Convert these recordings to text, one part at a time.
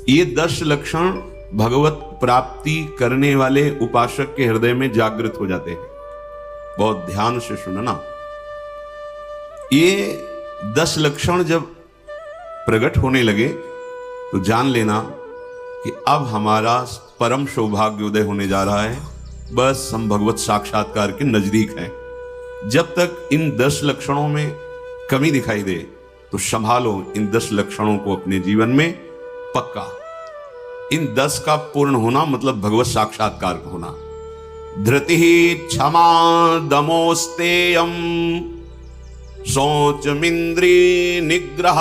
ये 10 लक्षण भगवत प्राप्ति करने वाले उपासक के हृदय में जागृत हो जाते हैं। बहुत ध्यान से सुनना। ये 10 लक्षण जब प्रकट होने लगे तो जान लेना कि अब हमारा परम सौभाग्य उदय होने जा रहा है। बस हम भगवत साक्षात्कार के नजदीक हैं। जब तक इन 10 लक्षणों में कमी दिखाई दे तो संभालो इन 10 लक्षणों को अपने जीवन में पक्का। इन 10 का पूर्ण होना मतलब भगवत साक्षात्कार का होना। धृति क्षमा दमोस्तेयम शौचमिंद्रिय निग्रह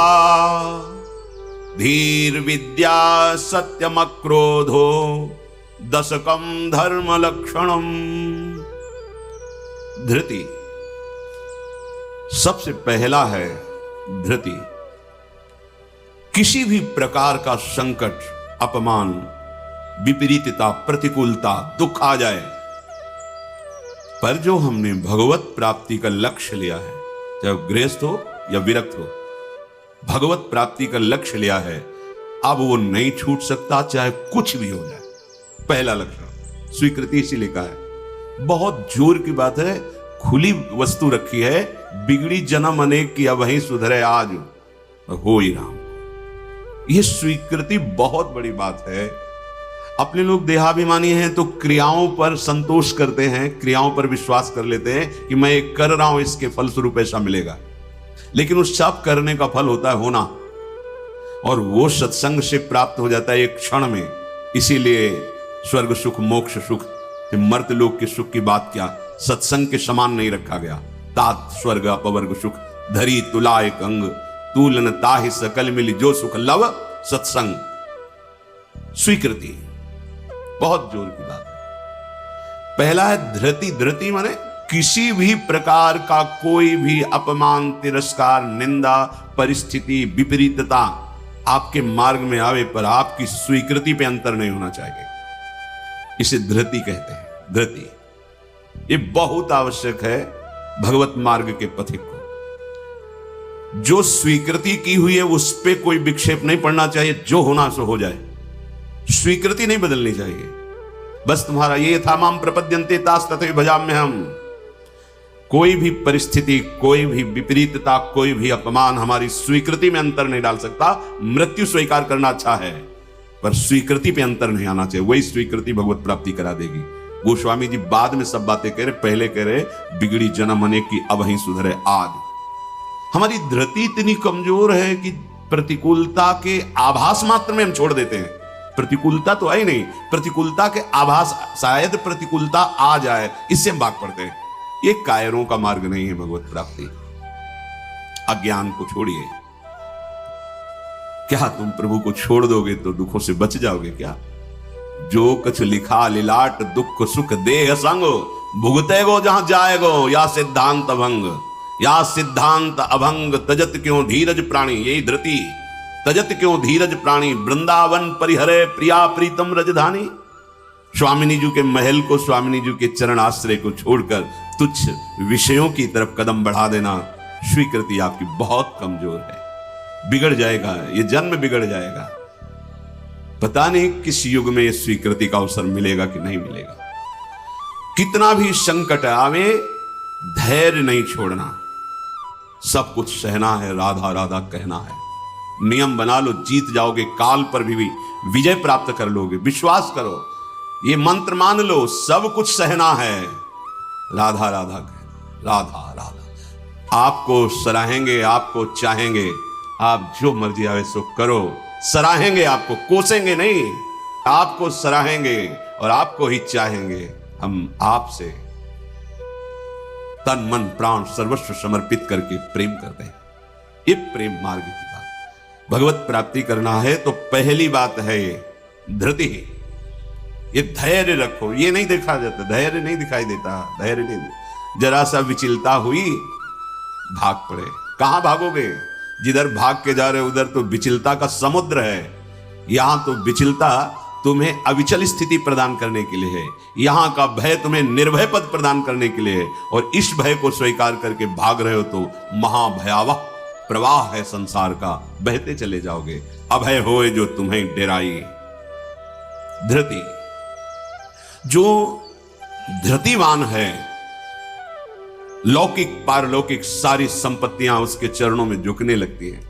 धीर विद्या सत्यम क्रोधो दशकम धर्म लक्षणम। धृति सबसे पहला है। धृति किसी भी प्रकार का संकट, अपमान, विपरीतता, प्रतिकूलता, दुख आ जाए, पर जो हमने भगवत प्राप्ति का लक्ष्य लिया है, चाहे गृहस्थ हो या विरक्त हो, भगवत प्राप्ति का लक्ष्य लिया है, अब वो नहीं छूट सकता, चाहे कुछ भी हो जाए। पहला लक्षण स्वीकृति इसीलिए कहा है। बहुत जोर की बात है। खुली वस्तु रखी है, बिगड़ी जन्म अनेक की अब वहीं सुधरे आज हो ही राम। यह स्वीकृति बहुत बड़ी बात है। अपने लोग देहाभिमानी हैं तो क्रियाओं पर संतोष करते हैं, क्रियाओं पर विश्वास कर लेते हैं कि मैं ये कर रहा हूं, इसके फलस्वरूप ऐसा मिलेगा। लेकिन उस सब करने का फल होता है होना, और वो सत्संग से प्राप्त हो जाता है एक क्षण में। इसीलिए स्वर्ग सुख, मोक्ष सुख, मर्त लोक के सुख की बात क्या, सत्संग के समान नहीं रखा गया। तात स्वर्ग अपवर्ग सुख धरी तुला एक अंग, तूलन ताहि सकल मिली जो सुख लव सत्संग। स्वीकृति बहुत जोर की बात है। पहला है धृति। धृति माने किसी भी प्रकार का कोई भी अपमान, तिरस्कार, निंदा, परिस्थिति, विपरीतता आपके मार्ग में आवे पर आपकी स्वीकृति पे अंतर नहीं होना चाहिए। इसे धृति कहते हैं। धृति ये बहुत आवश्यक है भगवत मार्ग के पथिक को। जो स्वीकृति की हुई है उस पे कोई विक्षेप नहीं पड़ना चाहिए। जो होना सो हो जाए, स्वीकृति नहीं बदलनी चाहिए। बस तुम्हारा ये था माम प्रपद्यन्ते तास तथैव भजाम्यहम्। कोई भी परिस्थिति, कोई भी विपरीतता, कोई भी अपमान हमारी स्वीकृति में अंतर नहीं डाल सकता। मृत्यु स्वीकार करना अच्छा है, पर स्वीकृति पे अंतर नहीं आना चाहिए। वही स्वीकृति भगवत प्राप्ति करा देगी। गोस्वामी जी बाद में सब बातें कह रहे, पहले कह रहे बिगड़ी जन्म अनेक की अब वहीं सुधरे आज। हमारी धृति इतनी कमजोर है कि प्रतिकूलता के आभास मात्र में हम छोड़ देते हैं। प्रतिकूलता तो आई नहीं, प्रतिकूलता के आभास, शायद प्रतिकूलता आ जाए, इससे हम भाग पड़ते हैं। ये कायरों का मार्ग नहीं है भगवत प्राप्ति। अज्ञान को छोड़िए। क्या तुम प्रभु को छोड़ दोगे तो दुखों से बच जाओगे क्या? जो कुछ लिखा लिलाट दुख सुख देह संग, भुगते गो जहां जाएगो या सिद्धांत अभंग। या सिद्धांत अभंग तजत क्यों धीरज प्राणी। यही धृति। तजत क्यों धीरज प्राणी, वृंदावन परिहरे प्रिया प्रीतम रजधानी। स्वामिनी जी के महल को, स्वामिनी जी के चरण आश्रय को छोड़कर तुच्छ विषयों की तरफ कदम बढ़ा देना, स्वीकृति आपकी बहुत कमजोर है। बिगड़ जाएगा, ये जन्म बिगड़ जाएगा। पता नहीं किस युग में ये स्वीकृति का अवसर मिलेगा कि नहीं मिलेगा। कितना भी संकट आवे, धैर्य नहीं छोड़ना। सब कुछ सहना है, राधा राधा कहना है। नियम बना लो, जीत जाओगे। काल पर भी विजय प्राप्त कर लोगे। विश्वास करो, ये मंत्र मान लो, सब कुछ सहना है। राधा राधा कह, राधा राधा। आपको सराहेंगे, आपको चाहेंगे, आप जो मर्जी आवे सो करो। सराहेंगे आपको, कोसेंगे नहीं। आपको सराहेंगे और आपको ही चाहेंगे। हम आपसे तन मन प्राण सर्वस्व समर्पित करके प्रेम करते हैं। ये प्रेम मार्ग की बात। भगवत प्राप्ति करना है तो पहली बात है ये धृति। ये धैर्य रखो। ये नहीं देखा जाता, धैर्य नहीं दिखाई देता। धैर्य नहीं, जरा सा विचलता हुई भाग पड़े। कहां भागोगे? जिधर भाग के जा रहे हो उधर तो विचलता का समुद्र है। यहां तो विचलता तुम्हें अविचल स्थिति प्रदान करने के लिए है। यहां का भय तुम्हें निर्भय पद प्रदान करने के लिए है। और इस भय को स्वीकार करके भाग रहे हो तो महाभयावह प्रवाह है संसार का, बहते चले जाओगे। अभय होए जो तुम्हें डेराई। धृति, जो धृतिवान है, लौकिक पारलौकिक सारी संपत्तियां उसके चरणों में झुकने लगती हैं।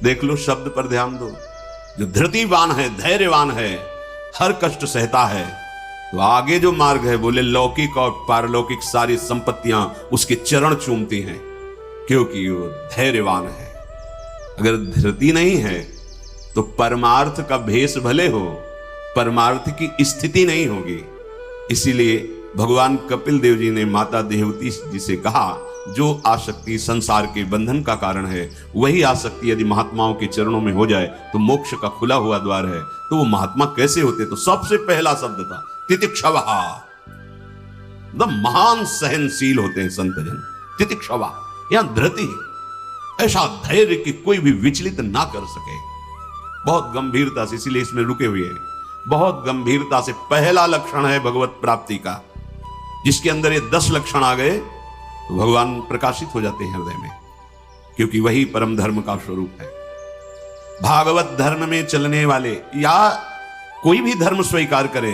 देख लो, शब्द पर ध्यान दो। जो धृतिवान है, धैर्यवान है, हर कष्ट सहता है, तो आगे जो मार्ग है बोले लौकिक और पारलौकिक सारी संपत्तियां उसके चरण चूमती हैं, क्योंकि वो धैर्यवान है। अगर धृति नहीं है तो परमार्थ का भेष भले हो, परमार्थ की स्थिति नहीं होगी। इसीलिए भगवान कपिल देव जी ने माता देवहूति जी से कहा, जो आसक्ति संसार के बंधन का कारण है, वही आसक्ति यदि महात्माओं के चरणों में हो जाए तो मोक्ष का खुला हुआ द्वार है। तो वो महात्मा कैसे होते? तो सबसे पहला शब्द था तितिक्षवः। महान सहनशील होते हैं संत जन। तितिक्षवा, यहां धृति, ऐसा धैर्य कि कोई भी विचलित ना कर सके। बहुत गंभीरता से, इसीलिए इसमें रुके हुए हैं। बहुत गंभीरता से पहला लक्षण है भगवत प्राप्ति का। जिसके अंदर ये 10 लक्षण आ गए तो भगवान प्रकाशित हो जाते हैं हृदय में, क्योंकि वही परम धर्म का स्वरूप है। भागवत धर्म में चलने वाले या कोई भी धर्म स्वीकार करे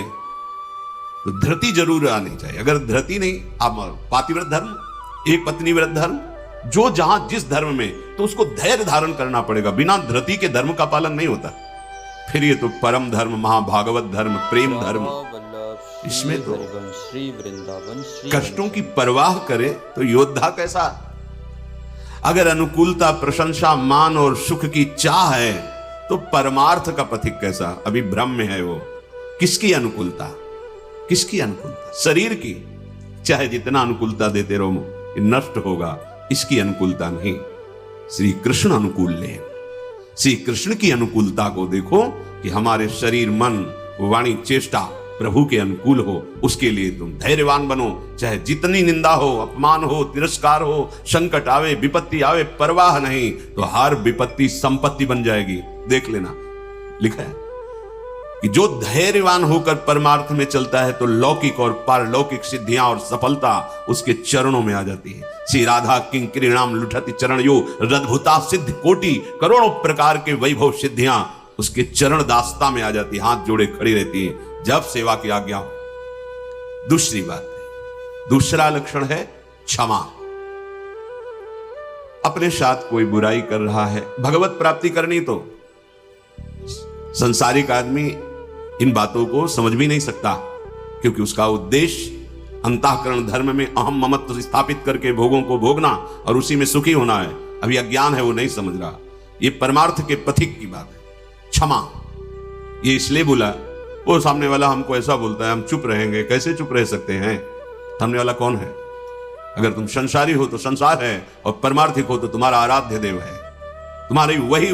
तो धृति जरूर आनी चाहिए। अगर धृति नहीं, आप पातिव्रत धर्म, एक पत्नी व्रत धर्म, जो जहां जिस धर्म में, तो उसको धैर्य धारण करना पड़ेगा। बिना धृति के धर्म का पालन नहीं होता। फिर ये तो परम धर्म, महाभागवत धर्म, प्रेम धर्म, इसमें तो कष्टों की परवाह करे तो योद्धा कैसा। अगर अनुकूलता, प्रशंसा, मान और सुख की चाह है तो परमार्थ का पथिक कैसा। अभी भ्रम में है वो। किसकी अनुकूलता? किसकी अनुकूलता? शरीर की। चाहे जितना अनुकूलता देते रहो, नष्ट होगा। इसकी अनुकूलता नहीं। श्री कृष्ण अनुकूल ले। श्री कृष्ण की अनुकूलता को देखो कि हमारे शरीर, मन, वाणी, चेष्टा प्रभु के अनुकूल हो। उसके लिए तुम धैर्यवान बनो। चाहे जितनी निंदा हो, अपमान हो, तिरस्कार हो, संकट आवे, विपत्ति आवे, परवाह नहीं। तो हर विपत्ति संपत्ति बन जाएगी। देख लेना, लिखा है कि जो धैर्यवान होकर परमार्थ में चलता है तो लौकिक और पारलौकिक सिद्धियां और सफलता उसके चरणों में आ जाती है। श्री राधा किंकरीणाम लुठति चरण यो रद्भुता सिद्ध कोटि, करोड़ों प्रकार के वैभव सिद्धियां उसके चरण दास्ता में आ जाती है, हाथ जोड़े खड़ी रहती है जब सेवा की आज्ञा हो। दूसरी बात है, दूसरा लक्षण है क्षमा। अपने साथ कोई बुराई कर रहा है, भगवत प्राप्ति करनी, तो संसारिक आदमी इन बातों को समझ भी नहीं सकता, क्योंकि उसका उद्देश्य अंतःकरण धर्म में अहम ममत्व स्थापित करके भोगों को भोगना और उसी में सुखी होना है। अभी अज्ञान है, वो नहीं समझ रहा। ये परमार्थ के पथिक की बात है। क्षमा, ये इसलिए बोला, वो सामने वाला हमको ऐसा बोलता है, हम चुप रहेंगे। कैसे चुप रह सकते हैं? सामने वाला कौन है? अगर तुम संसारी हो तो संसार है, और परमार्थिक हो तो तुम्हारा आराध्य देव है। तुम्हारी वही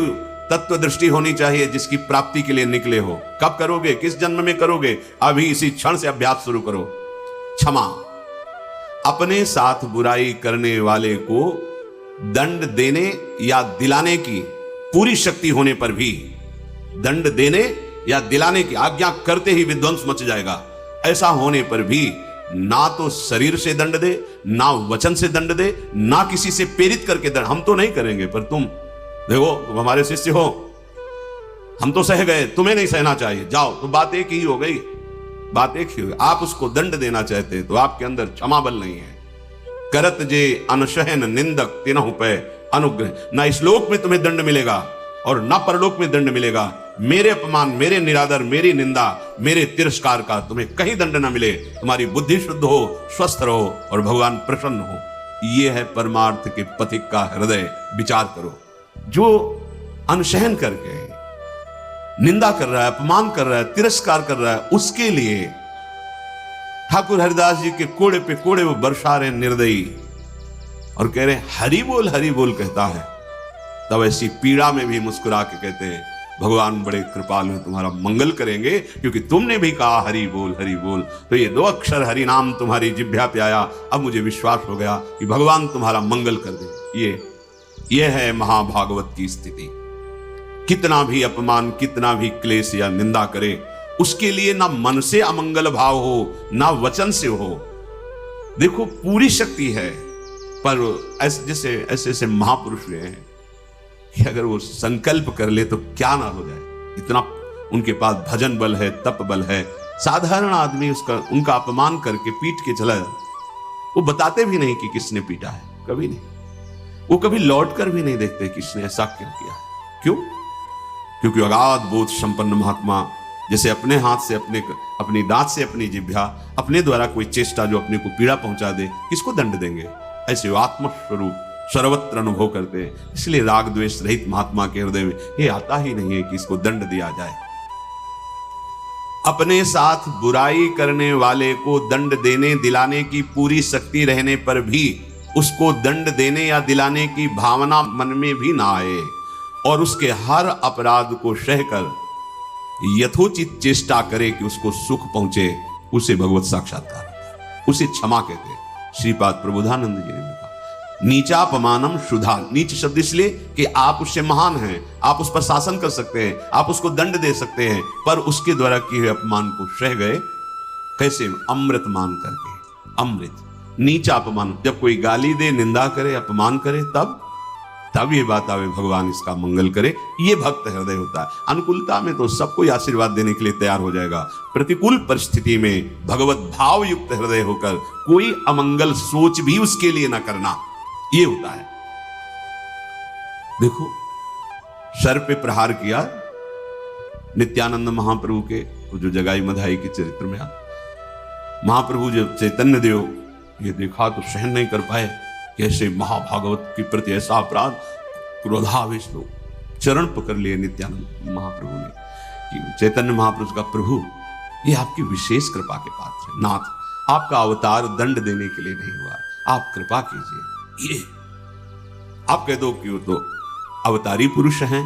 तत्व दृष्टि होनी चाहिए जिसकी प्राप्ति के लिए निकले हो। कब करोगे? किस जन्म में करोगे? अभी इसी क्षण से अभ्यास शुरू करो। क्षमा, अपने साथ बुराई करने वाले को दंड देने या दिलाने की पूरी शक्ति होने पर भी, दंड देने या दिलाने की आज्ञा करते ही विध्वंस मच जाएगा। ऐसा होने पर भी ना तो शरीर से दंड दे, ना वचन से दंड दे, ना किसी से प्रेरित करके दंड। हम तो नहीं करेंगे, पर तुम देखो, तुम हमारे शिष्य हो, हम तो सह गए, तुम्हें नहीं सहना चाहिए, जाओ। तो बात एक ही हो गई, बात एक ही हो गई। आप उसको दंड देना चाहते तो आपके अंदर क्षमा बल नहीं है। करत जे अनशहन निंदक तिनहु पे अनुग्रह। ना इस लोक में तुम्हें दंड मिलेगा और ना परलोक में दंड मिलेगा। मेरे अपमान, मेरे निरादर, मेरी निंदा, मेरे तिरस्कार का तुम्हें कहीं दंड ना मिले। तुम्हारी बुद्धि शुद्ध हो, स्वस्थ रहो और भगवान प्रसन्न हो। यह है परमार्थ के पथिक का हृदय। विचार करो, जो अनशहन करके निंदा कर रहा है, अपमान कर रहा है, तिरस्कार कर रहा है, उसके लिए ठाकुर हरिदास जी के कोड़े पे कोड़े वो बरसा रहे निर्दयी और कह रहे हरि बोल कहता है। तब ऐसी पीड़ा में भी मुस्कुरा के कहते हैं भगवान बड़े कृपालु हैं, तुम्हारा मंगल करेंगे, क्योंकि तुमने भी कहा हरि बोल। तो ये 2 अक्षर हरि नाम तुम्हारी जिह्वा पे आया। अब मुझे विश्वास हो गया कि भगवान तुम्हारा मंगल कर दे। ये है महाभागवत की स्थिति। कितना भी अपमान, कितना भी क्लेश या निंदा करे, उसके लिए ना मन से अमंगल भाव हो, ना वचन से हो। देखो, पूरी शक्ति है, पर ऐसे ऐसे महापुरुष हुए हैं कि अगर वो संकल्प कर ले तो क्या ना हो जाए, इतना उनके पास भजन बल है, तप बल है। साधारण आदमी उनका अपमान करके पीट के चला जाता, वो बताते भी नहीं कि किसने पीटा है, कभी नहीं। वो कभी लौट कर भी नहीं देखते किसने ऐसा क्यों किया है। क्यों? क्योंकि अगाध बोध संपन्न महात्मा जैसे अपने हाथ से अपनी दांत से अपनी जिह्वा, अपने द्वारा कोई चेष्टा जो अपने को पीड़ा पहुंचा दे, किसको दंड देंगे? ऐसे आत्मस्वरूप सर्वत्र अनुभव करते हैं। इसलिए राग द्वेष रहित महात्मा के हृदय में ये आता ही नहीं है कि इसको दंड दिया जाए। अपने साथ बुराई करने वाले को दंड देने दिलाने की पूरी शक्ति रहने पर भी उसको दंड देने या दिलाने की भावना मन में भी ना आए और उसके हर अपराध को सहकर यथोचित चेष्टा करे कि उसको सुख पहुंचे, उसे भगवत साक्षात्कार, उसे क्षमा कहते हैं। श्रीपाद प्रबोधानंद जी ने कहा, नीचापमानम शुद्धा। नीच शब्द इसलिए कि आप उससे महान हैं, आप उस पर शासन कर सकते हैं, आप उसको दंड दे सकते हैं, पर उसके द्वारा किए हुए अपमान को सह गए। कैसे? अमृत मान करके। अमृत नीचा अपमान, जब कोई गाली दे, निंदा करे, अपमान करे, तब ये बात आवे भगवान इसका मंगल करे। ये भक्त हृदय होता है। अनुकूलता में तो सबको आशीर्वाद देने के लिए तैयार हो जाएगा। प्रतिकूल परिस्थिति में भगवत भाव युक्त हृदय होकर कोई अमंगल सोच भी उसके लिए न करना, ये होता है। देखो, सर पे प्रहार किया नित्यानंद महाप्रभु के, जो जगाई मधाई के चरित्र में महाप्रभु जब चैतन्य देव ये देखा तो सहन नहीं कर पाए, कैसे महाभागवत के प्रति ऐसा अपराध, क्रोधावेश लोग चरण पकड़ लिए नित्यानंद महाप्रभु ने कि चैतन्य महाप्रभु का, प्रभु ये आपकी विशेष कृपा के पात्र है। नाथ, आपका अवतार दंड देने के लिए नहीं हुआ, आप कृपा कीजिए। ये आप कह दो कि वो तो अवतारी पुरुष हैं,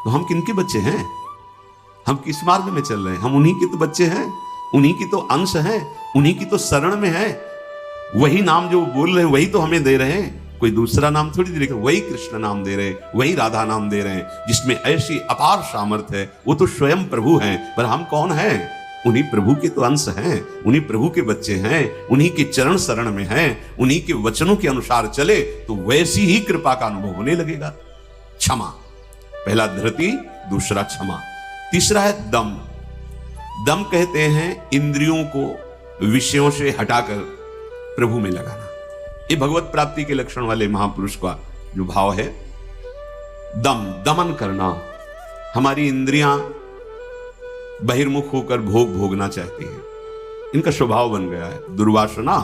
तो हम किनके बच्चे हैं? हम किस मार्ग में चल रहे हैं? हम उन्हीं के तो बच्चे हैं, उन्हीं की तो अंश हैं, उन्हीं की तो शरण में है। वही नाम जो बोल रहे हैं वही तो हमें दे रहे हैं, कोई दूसरा नाम थोड़ी दे रहे। वही कृष्ण नाम दे रहे हैं, वही राधा नाम दे रहे हैं, जिसमें ऐसी अपार सामर्थ्य है। वो तो स्वयं प्रभु हैं, पर हम कौन हैं? उन्हीं प्रभु के तो अंश हैं, उन्हीं प्रभु के बच्चे हैं, उन्हीं के चरण शरण में हैं। उन्हीं के वचनों के अनुसार चले तो वैसी ही कृपा का अनुभव होने लगेगा। क्षमा, पहला धृति, दूसरा क्षमा, तीसरा है दम। दम कहते हैं इंद्रियों को विषयों से हटाकर प्रभु में लगाना। ये भगवत प्राप्ति के लक्षण वाले महापुरुष का जो भाव है, दमन करना। हमारी इंद्रियां बहिर्मुख होकर भोगना चाहती हैं, इनका स्वभाव बन गया है। दुर्वासना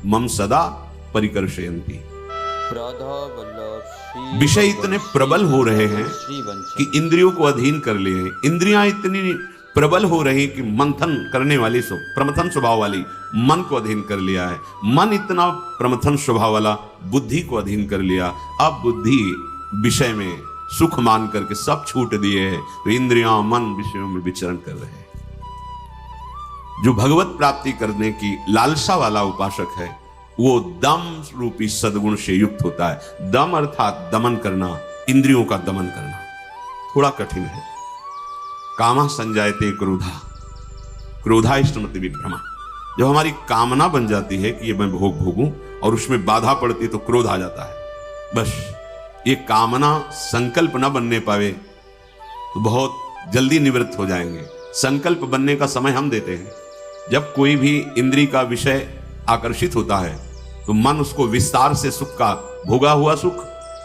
मम सदा परिकर्षयन्ति। विषय इतने प्रबल हो रहे हैं कि इंद्रियों को अधीन कर लिए हैं। इंद्रियां इतनी प्रबल हो रही कि मंथन करने वाली प्रमथन स्वभाव वाली मन को अधीन कर लिया है। मन इतना प्रमथन स्वभाव वाला बुद्धि को अधीन कर लिया। अब बुद्धि विषय में सुख मान करके सब छूट दिए हैं, तो इंद्रियां मन विषयों में विचरण कर रहे हैं। जो भगवत प्राप्ति करने की लालसा वाला उपासक है, वो दम रूपी सद्गुण से युक्त होता है। दम अर्थात दमन करना, इंद्रियों का दमन करना थोड़ा कठिन है। कामा संजायते क्रोधा, क्रोधा इष्टमति विभ्रमा। जब हमारी कामना बन जाती है कि ये मैं भोगूं और उसमें बाधा पड़ती तो क्रोध आ जाता है। बस ये कामना संकल्प न बनने पावे तो बहुत जल्दी निवृत्त हो जाएंगे। संकल्प बनने का समय हम देते हैं। जब कोई भी इंद्री का विषय आकर्षित होता है तो मन उसको विस्तार से सुख का, भोगा हुआ सुख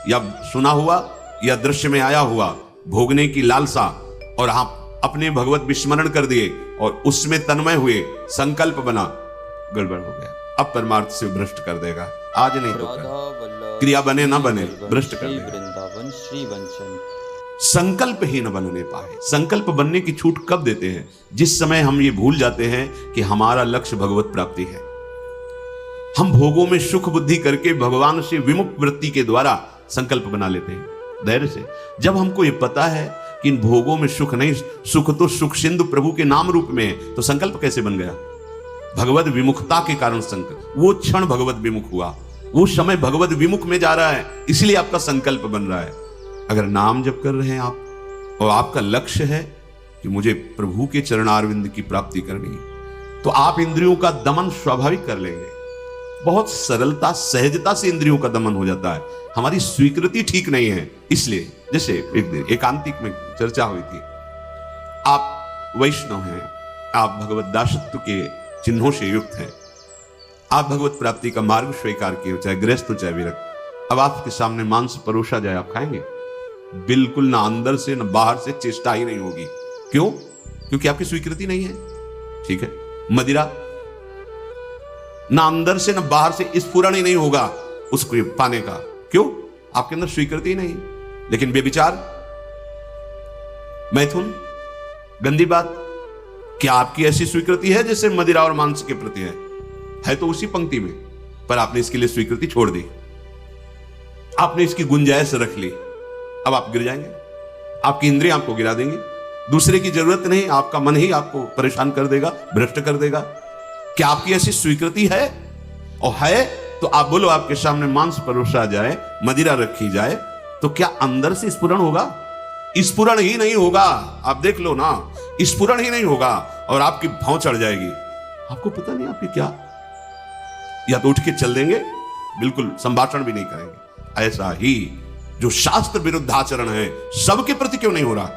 या सुना हुआ या दृश्य में आया हुआ भोगने की लालसा, और आप अपने भगवत विस्मरण कर दिए और उसमें तन्मय हुए, संकल्प बना, गड़बड़ हो गया। अब परमार्थ से भ्रष्ट कर देगा। आज नहीं तो कल, क्रिया बने ना बने, भ्रष्ट कर देगा। संकल्प ही न बनने पाए। संकल्प बनने की छूट कब देते हैं? जिस समय हम ये भूल जाते हैं कि हमारा लक्ष्य भगवत प्राप्ति है। हम भोगों में सुख बुद्धि करके भगवान से विमुख वृत्ति के द्वारा संकल्प बना लेते हैं धैर्य से। जब हमको ये पता है कि इन भोगों में सुख नहीं, सुख तो सुख सिंधु प्रभु के नाम रूप में है, तो संकल्प कैसे बन गया? भगवत विमुखता के कारण संकल्प। वो क्षण भगवत विमुख हुआ, वो समय भगवत विमुख में जा रहा है, इसलिए आपका संकल्प बन रहा है। अगर नाम जप कर रहे हैं आप और आपका लक्ष्य है कि मुझे प्रभु के चरणारविंद की प्राप्ति करनी है, तो आप इंद्रियों का दमन स्वाभाविक कर लेंगे। बहुत सरलता सहजता से इंद्रियों का दमन हो जाता है। हमारी स्वीकृति ठीक नहीं है, इसलिए जैसे एक दिन एकांतिक में चर्चा हुई थी, आप वैष्णव हैं, आप भगवत दासत्व के चिन्हों से युक्त हैं, आप भगवत प्राप्ति का मार्ग स्वीकार किए, चाहे गृहस्थ हो चाहे विरक्त। अब आपके सामने मांस परोसा जाए, आप खाएंगे? बिल्कुल ना, अंदर से ना बाहर से चेष्टा ही नहीं होगी। क्यों? क्योंकि आपकी स्वीकृति नहीं है। ठीक है, मदिरा ना अंदर से ना बाहर से स्फुरण ही नहीं होगा उसको पाने का। क्यों? आपके अंदर स्वीकृति नहीं। लेकिन बेविचार, मैथुन, गंदी बात, क्या आपकी ऐसी स्वीकृति है जैसे मदिरा और मांस के प्रति है तो उसी पंक्ति में, पर आपने इसके लिए स्वीकृति छोड़ दी, आपने इसकी गुंजाइश रख ली। अब आप गिर जाएंगे, आपकी इंद्रियां आपको गिरा देंगी। दूसरे की जरूरत नहीं, आपका मन ही आपको परेशान कर देगा, भ्रष्ट कर देगा। क्या आपकी ऐसी स्वीकृति है? और है तो आप बोलो, आपके सामने मांस परोसा जाए, मदिरा रखी जाए, तो क्या अंदर से स्फुरण होगा? स्फुरण ही नहीं होगा। आप देख लो ना, स्फुरण ही नहीं होगा और आपकी भाव चढ़ जाएगी। आपको पता नहीं आपकी क्या, या तो उठ के चल देंगे, बिल्कुल संभाषण भी नहीं करेंगे। ऐसा ही जो शास्त्र विरुद्ध आचरण है, सबके प्रति क्यों नहीं हो रहा?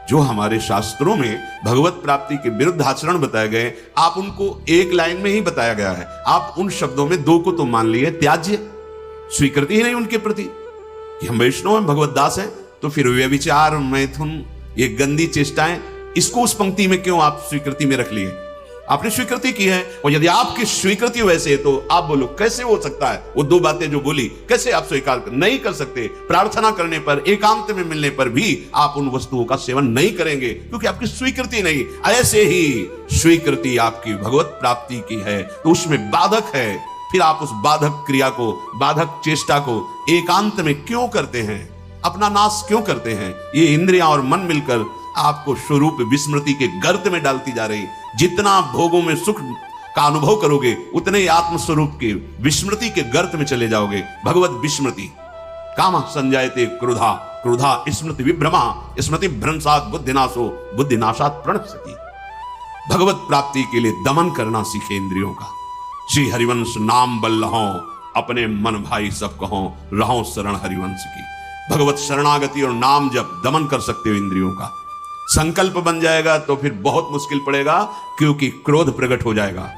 जो हमारे शास्त्रों में भगवत प्राप्ति के विरुद्ध आचरण बताए गए, आप उनको एक लाइन में ही बताया गया है। आप उन शब्दों में दो को तो मान लिए त्याज्य, स्वीकृति ही नहीं उनके प्रति कि हम वैष्णव हैं, भगवत दास हैं, तो फिर व्यभिचार, मैथुन, ये गंदी चेष्टाएं, इसको उस पंक्ति में क्यों आप स्वीकृति में रख लिए? आपने स्वीकृति की है, और यदि आपकी स्वीकृति वैसे है तो आप बोलो कैसे हो सकता है? वो दो बातें जो बोली, कैसे आप स्वीकार नहीं कर सकते? प्रार्थना करने पर, एकांत में मिलने पर भी आप उन वस्तुओं का सेवन नहीं करेंगे क्योंकि आपकी स्वीकृति नहीं। ऐसे ही स्वीकृति आपकी भगवत प्राप्ति की है तो उसमें बाधक है, फिर आप उस बाधक क्रिया को, बाधक चेष्टा को एकांत में क्यों करते हैं? अपना नाश क्यों करते हैं? ये इंद्रियां और मन मिलकर आपको स्वरूप विस्मृति के गर्त में डालती जा रही। जितना भोगों में सुख का अनुभव करोगे, उतने ही आत्मस्वरूप के विस्मृति के गर्त में चले जाओगे। भगवत विस्मृति, कामः संजायते क्रोधा, क्रोधा स्मृति विभ्रमा, स्मृति भ्रंशात् बुद्धिनाशो, बुद्धिनाशात् प्रणश्यति। भगवत प्राप्ति के लिए दमन करना सीखे इंद्रियों का। श्री हरिवंश नाम बल लहो, अपने मन भाई सब कहो, रहो शरण हरिवंश की। भगवत शरणागति और नाम जब दमन कर सकते हो इंद्रियों का, संकल्प बन जाएगा तो फिर बहुत मुश्किल पड़ेगा, क्योंकि क्रोध प्रकट हो जाएगा।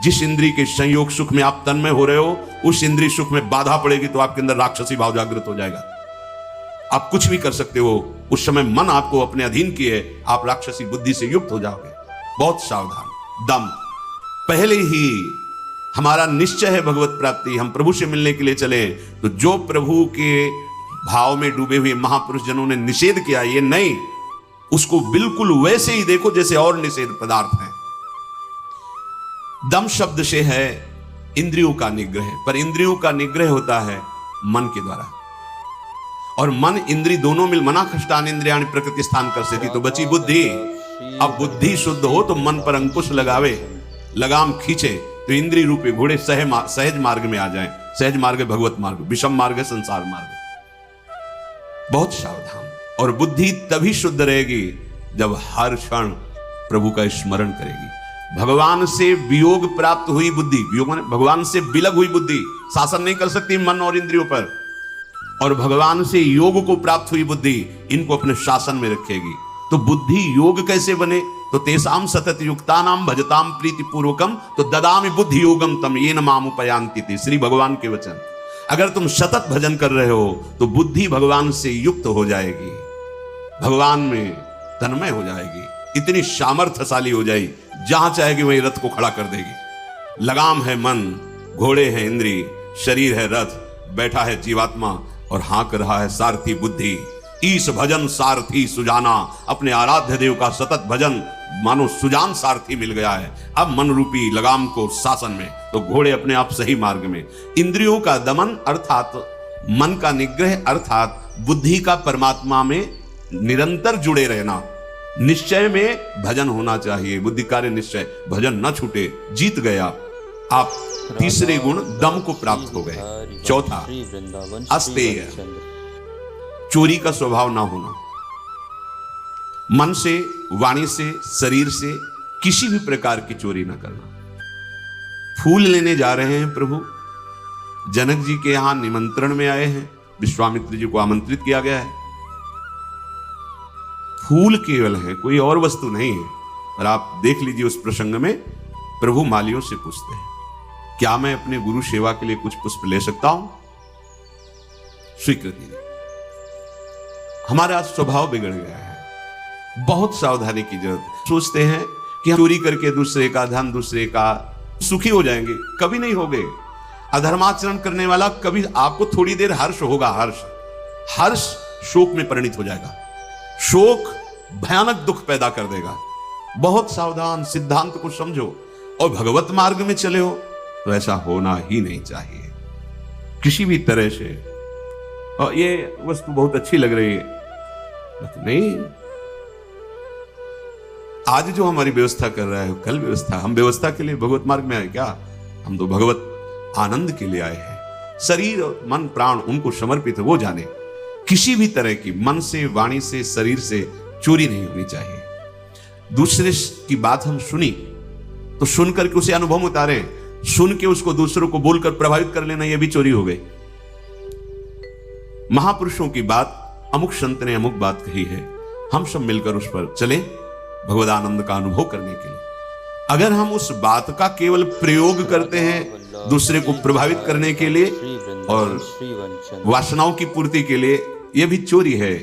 जिस इंद्री के संयोग सुख में आप तन्मय हो रहे हो, उस इंद्री सुख में बाधा पड़ेगी तो आपके अंदर राक्षसी भाव जागृत हो जाएगा। आप कुछ भी कर सकते हो, उस समय मन आपको अपने अधीन किए, आप राक्षसी बुद्धि से युक्त हो जाओगे। बहुत सावधान। दम, पहले ही हमारा निश्चय है भगवत प्राप्ति, हम प्रभु से मिलने के लिए चले, तो जो प्रभु के भाव में डूबे हुए महापुरुष जनों ने निषेध किया, ये नहीं, उसको बिल्कुल वैसे ही देखो जैसे और निषेध पदार्थ हैं। दम शब्द से है इंद्रियों का निग्रह, पर इंद्रियों का निग्रह होता है मन के द्वारा, और मन इंद्री दोनों मिल मना खष्टान इंद्रियाणि प्रकृति स्थान कर से थी, तो बची बुद्धि। अब बुद्धि शुद्ध हो तो मन पर अंकुश लगावे, लगाम खींचे, तो इंद्री रूपी घोड़े सहज मार्ग में आ जाएं। सहज मार्ग है भगवत मार्ग, विषम मार्ग है संसार मार्ग। बहुत सावधान। और बुद्धि तभी शुद्ध रहेगी जब हर क्षण प्रभु का स्मरण करेगी। भगवान से वियोग प्राप्त हुई बुद्धि, वियोग माने भगवान से विलग हुई बुद्धि शासन नहीं कर सकती मन और इंद्रियों पर, और भगवान से योग को प्राप्त हुई बुद्धि इनको अपने शासन में रखेगी। तो बुद्धि योग कैसे बने? तो तेसाम सतत युक्तानाम भजताम प्रीति पूर्वकम तो ददामि बुद्धि योगम तम येन माम उपयांति थे। श्री भगवान के वचन। अगर तुम सतत भजन कर रहे हो तो बुद्धि भगवान से युक्त हो जाएगी, भगवान में तन्मय हो जाएगी, इतनी सामर्थ्यशाली हो जाएगी, जहां चाहेगी वहीं रथ को खड़ा कर देगी। लगाम है मन, घोड़े हैं इंद्री, शरीर है रथ, बैठा है जीवात्मा और हाँक रहा है सारथी बुद्धि। ईश भजन सारथी सुजाना, अपने आराध्य देव का सतत भजन मानो सुजान सारथी मिल गया है। अब मन रूपी लगाम को शासन में, तो घोड़े अपने आप सही मार्ग में। इंद्रियों का दमन अर्थात मन का निग्रह, अर्थात बुद्धि का परमात्मा में निरंतर जुड़े रहना। निश्चय में भजन होना चाहिए, बुद्धि कार्य निश्चय, भजन न छूटे। जीत गया आप, तीसरे गुण दम को प्राप्त हो गए। चौथा अस्तेय, चोरी का स्वभाव ना होना। मन से, वाणी से, शरीर से किसी भी प्रकार की चोरी ना करना। फूल लेने जा रहे हैं प्रभु, जनक जी के यहां निमंत्रण में आए हैं, विश्वामित्र जी को आमंत्रित किया गया है। फूल केवल है, कोई और वस्तु नहीं है। और आप देख लीजिए उस प्रसंग में प्रभु मालियों से पूछते हैं, क्या मैं अपने गुरु सेवा के लिए कुछ पुष्प ले सकता हूं? स्वीकृति नहीं। हमारा स्वभाव बिगड़ गया है, बहुत सावधानी की जरूरत है। सोचते हैं कि हम चोरी करके दूसरे का धन, दूसरे का सुखी हो जाएंगे, कभी नहीं होगे। अधर्माचरण करने वाला कभी, आपको थोड़ी देर हर्ष होगा, हर्ष शोक में परिणित हो जाएगा, शोक भयानक दुख पैदा कर देगा। बहुत सावधान, सिद्धांत को समझो और भगवत मार्ग में चले हो तो ऐसा होना ही नहीं चाहिए किसी भी तरह से। और ये वस्तु बहुत अच्छी लग रही है, नहीं, आज जो हमारी व्यवस्था कर रहा है कल व्यवस्था, हम व्यवस्था के लिए भगवत मार्ग में आए क्या? हम तो भगवत आनंद के लिए आए हैं। शरीर मन प्राण उनको समर्पित है, वो जाने। किसी भी तरह की मन से, वाणी से, शरीर से चोरी नहीं होनी चाहिए। दूसरे की बात हम सुनी तो सुन करके उसे अनुभव में उतारे, सुन के उसको दूसरों को बोलकर प्रभावित कर लेना, यह भी चोरी हो गई। महापुरुषों की बात, अमुक संत ने अमुक बात कही है, हम सब मिलकर उस पर चले भगवदानंद का अनुभव करने के लिए। अगर हम उस बात का केवल प्रयोग करते हैं दूसरे को प्रभावित करने के लिए और वासनाओं की पूर्ति के लिए, यह भी चोरी है।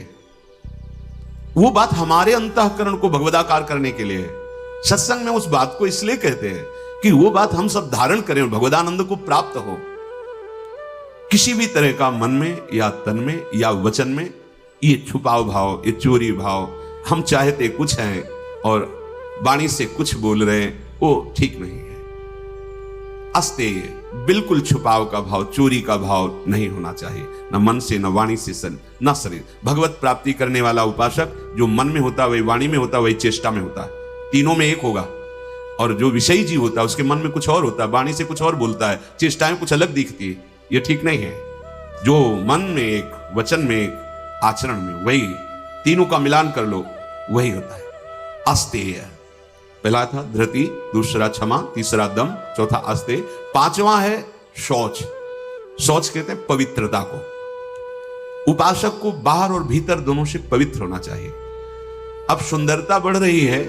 वो बात हमारे अंतःकरण को भगवदाकार करने के लिए है। सत्संग में उस बात को इसलिए कहते हैं कि वो बात हम सब धारण करें और भगवदानंद को प्राप्त हो। किसी भी तरह का मन में या तन में या वचन में ये छुपाव भाव, ये चोरी भाव, हम चाहते कुछ हैं और वाणी से कुछ बोल रहे हैं, वो ठीक नहीं है। अस्तेय, बिल्कुल छुपाव का भाव, चोरी का भाव नहीं होना चाहिए, न मन से, न वाणी से, न शरीर। भगवत प्राप्ति करने वाला उपासक जो मन में होता है वही वाणी में होता है, वही चेष्टा में होता है, तीनों में एक होगा। और जो विषयी जीव होता है उसके मन में कुछ और होता है, वाणी से कुछ और बोलता है, चेष्टाएं कुछ अलग दिखती है, ये ठीक नहीं है। जो मन में एक, वचन में एक, आचरण में वही, तीनों का मिलान कर लो, वही होता है अस्तेय। पहला था धृति, दूसरा क्षमा, तीसरा दम, चौथा अस्तेय, पांचवा है शौच। शौच कहते हैं पवित्रता को। उपासक को बाहर और भीतर दोनों से पवित्र होना चाहिए। अब सुंदरता बढ़ रही है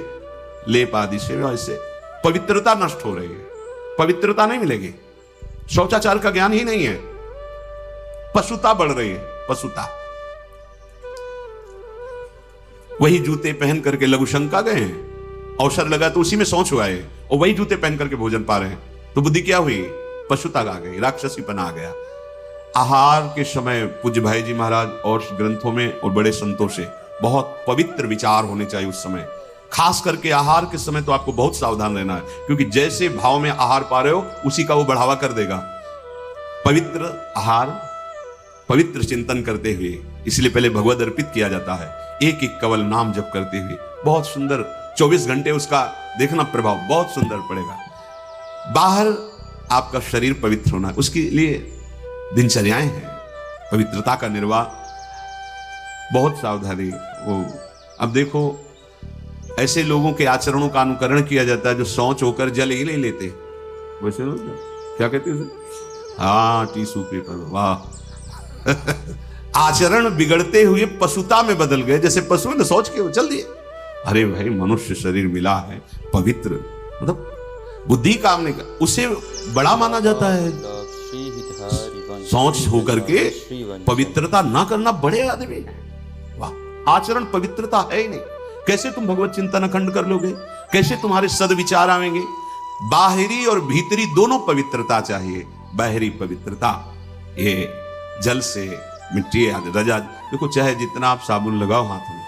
लेप आदि से, वैसे पवित्रता नष्ट हो रही है, पवित्रता नहीं मिलेगी। शौचाचार का ज्ञान ही नहीं है, पशुता बढ़ रही है, पशुता। वही जूते पहन करके लघु शंका गए हैं, अवसर लगा तो उसी में शौच हुआ है, और वही जूते पहन करके भोजन पा रहे हैं, तो बुद्धि क्या हुई? पशुता आ गई, राक्षसीपना आ गया। आहार के समय पूज्य भाई जी महाराज और ग्रंथों में और बड़े संतों से बहुत पवित्र विचार होने चाहिए उस समय। खास करके आहार के समय तो आपको बहुत सावधान रहना है, क्योंकि जैसे भाव में आहार पा रहे हो उसी का वो बढ़ावा कर देगा। पवित्र आहार, पवित्र चिंतन करते हुए, इसलिए पहले भगवद अर्पित किया जाता है, एक एक कवल नाम जप करते हुए। बहुत सुंदर 24 घंटे उसका देखना प्रभाव बहुत सुंदर पड़ेगा। बाहर आपका शरीर पवित्र होना, उसके लिए दिनचर्याएं हैं, पवित्रता का निर्वाह, बहुत सावधानी। वो अब देखो ऐसे लोगों के आचरणों का अनुकरण किया जाता है जो शौच होकर जल ही नहीं लेते, वैसे क्या कहते हैं, हाँ टिश्यू पेपर, वाह। आचरण बिगड़ते हुए पशुता में बदल गए, जैसे पशु ने शौच के चल दिए। अरे भाई, मनुष्य शरीर मिला है पवित्र, मतलब बुद्धि काम नहीं कर, उसे बड़ा माना जाता है। शौच होकर के पवित्रता ना करना बड़े आदमी, वाह। आचरण पवित्रता है ही नहीं, कैसे तुम भगवत चिंतन अखंड कर लोगे? कैसे तुम्हारे सद्विचार आवेंगे? बाहरी और भीतरी दोनों पवित्रता चाहिए। बाहरी पवित्रता ये जल से, मिट्टी आदि, रज आदि, देखो चाहे जितना आप साबुन लगाओ हाथ में,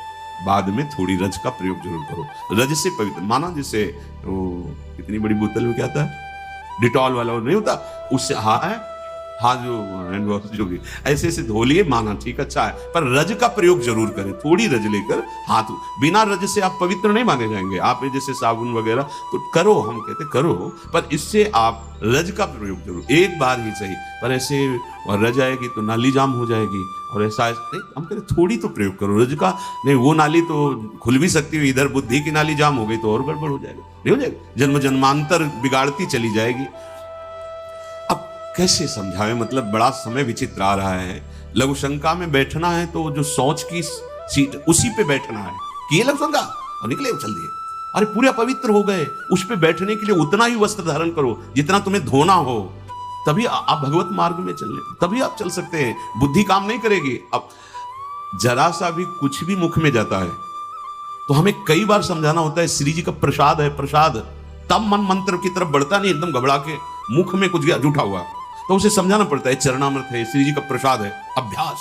बाद में थोड़ी रज का प्रयोग जरूर करो। रज से पवित्र माना, जैसे वो इतनी बड़ी बोतल में क्या आता है, डिटॉल वाला, वो नहीं होता, उससे हाथ जो हैंड वॉश जो भी ऐसे ऐसे धो लिए, माना ठीक अच्छा है, पर रज का प्रयोग जरूर करें। थोड़ी रज लेकर हाथ, बिना रज से आप पवित्र नहीं माने जाएंगे। आप जैसे साबुन वगैरह तो करो, हम कहते करो, पर इससे आप रज का प्रयोग जरूर, एक बार ही सही, पर ऐसे रज आएगी तो नाली जाम हो जाएगी, और ऐसा नहीं, हम कहते थोड़ी तो प्रयोग करो रज का। नहीं, वो नाली तो खुल भी सकती है, इधर बुद्धि की नाली जाम हो गई तो और गड़बड़ हो जाएगी, नहीं हो जाएगी, जन्म जन्मांतर बिगाड़ती चली जाएगी। कैसे समझाएं, मतलब बड़ा समय विचित्र आ रहा है। लघु शंका में बैठना है तो जो सोच की सीट उसी पे बैठना है कि ये लघु शंका और निकले चल दिए। अरे पूरे अपवित्र हो गए, उस पे बैठने के लिए उतना ही वस्त्र धारण करो जितना तुम्हें धोना हो, तभी आप भगवत मार्ग में चलने, तभी आप चल सकते हैं। बुद्धि काम नहीं करेगी। अब जरा सा भी कुछ भी मुख में जाता है तो हमें कई बार समझाना होता है, श्री जी का प्रसाद है, प्रसाद। तब मन मंत्र की तरफ बढ़ता नहीं, एकदम घबरा के मुख में कुछ गया जूठा हुआ तो उसे समझाना पड़ता है, चरणामृत है, श्री जी का प्रसाद है। अभ्यास,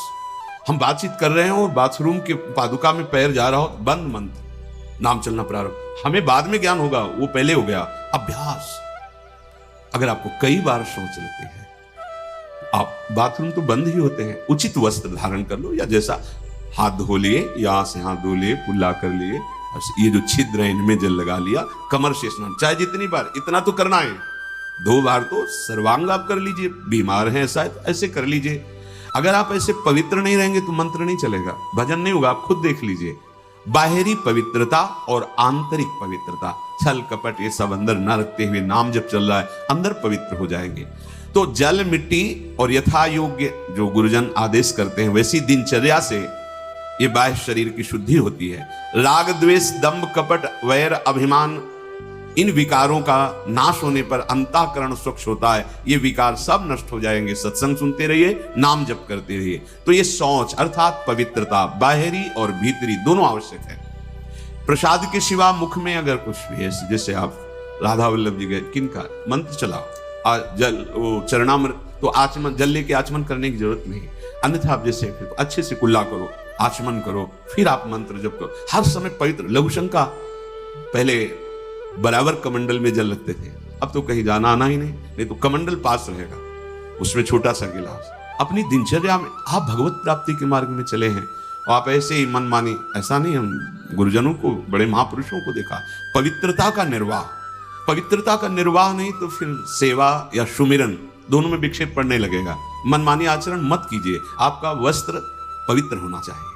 हम बातचीत कर रहे हैं और बाथरूम के पादुका में पैर जा रहा हो, बंद मंत्र, नाम चलना प्रारंभ। हमें बाद में ज्ञान होगा, वो पहले हो गया। अभ्यास, अगर आपको कई बार सोच लेते हैं, आप बाथरूम तो बंद ही होते हैं, उचित वस्त्र धारण कर लो, या जैसा हाथ धो लिए, यहां से हाथ धो लिए, कुल्ला कर लिए, ये जो छिद्र है इनमें जल लगा लिया, कमर से स्नान, चाहे जितनी बार, इतना तो करना है। 2 बार तो सर्वांग आप कर लीजिए, बीमार हैं शायद ऐसे कर लीजिए। अगर आप ऐसे पवित्र नहीं रहेंगे तो मंत्र नहीं चलेगा, भजन नहीं होगा। आप खुद देख लीजिए, बाहरी पवित्रता और आंतरिक पवित्रता, छल कपट ये सब अंदर न रखते हुए नाम जब चल रहा है, अंदर पवित्र हो जाएंगे। तो जल मिट्टी और यथा योग्य जो गुरुजन आदेश करते हैं वैसी दिनचर्या से ये बाह्य शरीर की शुद्धि होती है। राग द्वेष दंभ कपट वैर अभिमान, इन विकारों का नाश होने पर अंतःकरण स्वच्छ होता है। ये विकार सब नष्ट हो जाएंगे। सत्संग सुनते रहिए, नाम जप करते रहिए। तो ये सोच अर्थात पवित्रता बाहरी और भीतरी दोनों आवश्यक है। प्रसाद के सिवा मुख में अगर कुछ भी है, जैसे आप राधा वल्लभ जी गए, किनका मंत्र चलाओ, जल वो चरणामृत, तो आचमन, जल लेके आचमन करने की जरूरत नहीं। अन्यथा आप जैसे अच्छे से कुल्ला करो, आचमन करो, फिर आप मंत्र जप करो। हर समय पवित्र। लघु शंका पहले बराबर कमंडल में जल रखते थे, अब तो कहीं जाना आना ही नहीं तो कमंडल पास रहेगा, उसमें छोटा सा गिलास। अपनी दिनचर्या में आप भगवत प्राप्ति के मार्ग में चले हैं और आप ऐसे ही मन मानी, ऐसा नहीं। हम गुरुजनों को, बड़े महापुरुषों को देखा, पवित्रता का निर्वाह, पवित्रता का निर्वाह नहीं तो फिर सेवा या सुमिरन दोनों में विक्षेप पड़ने लगेगा। मनमानी आचरण मत कीजिए। आपका वस्त्र पवित्र होना चाहिए,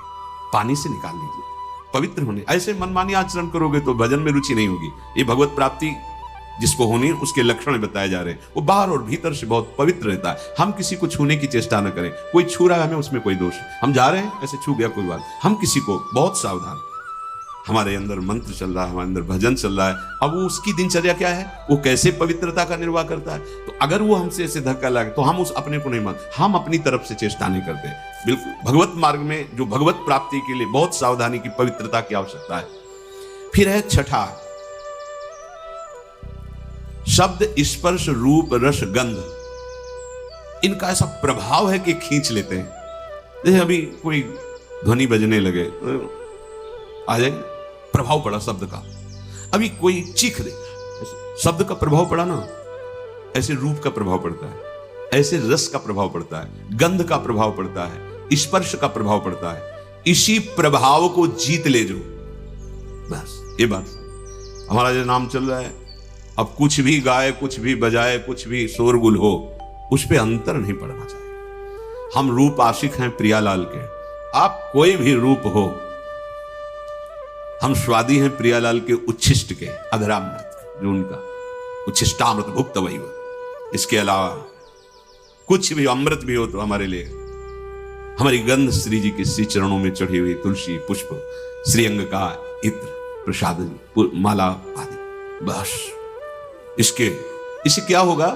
पानी से निकाल लीजिए, पवित्र होने। ऐसे मनमानी आचरण करोगे तो भजन में रुचि नहीं होगी। ये भगवत प्राप्ति जिसको होनी, उसके लक्षण बताए जा रहे हैं। वो बाहर और भीतर से बहुत पवित्र रहता है। हम किसी को छूने की चेष्टा न करें। कोई छू रहा है हमें, उसमें कोई दोष, हम जा रहे हैं ऐसे छू गया कोई बात, हम किसी को बहुत सावधान। हमारे अंदर मंत्र चल रहा है, हमारे अंदर भजन चल रहा है। अब वो उसकी दिनचर्या क्या है, वो कैसे पवित्रता का निर्वाह करता है। तो अगर वो हमसे ऐसे धक्का लगे तो हम उस अपने को नहीं मान, हम अपनी तरफ से चेष्टा नहीं करते। बिल्कुल भगवत मार्ग में जो भगवत प्राप्ति के लिए बहुत सावधानी की, पवित्रता की आवश्यकता है। फिर है छठा, शब्द स्पर्श रूप रस गंध, इनका ऐसा प्रभाव है कि खींच लेते हैं। जैसे अभी कोई ध्वनि बजने लगे, आ जाएंगे, प्रभाव पड़ा शब्द का। अभी कोई चीख दे, शब्द का प्रभाव पड़ा ना, ऐसे रूप का प्रभाव पड़ता है, ऐसे रस का प्रभाव पड़ता है, गंध का प्रभाव पड़ता है, स्पर्श का प्रभाव पड़ता है। इसी प्रभाव को जीत ले जो, बस ये बात। हमारा जो नाम चल रहा है, अब कुछ भी गाए, कुछ भी बजाए, कुछ भी शोरगुल हो, उस पे अंतर नहीं पड़ना चाहिए। हम रूप आशिक हैं प्रियालाल के, आप कोई भी रूप हो, हम स्वादी हैं प्रियालाल के उच्छिष्ट के, अधरामृत जो उनका उच्छिष्टामृत भुक्त वही हो। इसके अलावा कुछ भी अमृत भी हो तो हमारे लिए, हमारी गंध श्री जी के श्री चरणों में चढ़ी हुई तुलसी पुष्प, श्रीअंग का इत्र, प्रसाद माला आदि, बस। इससे क्या होगा,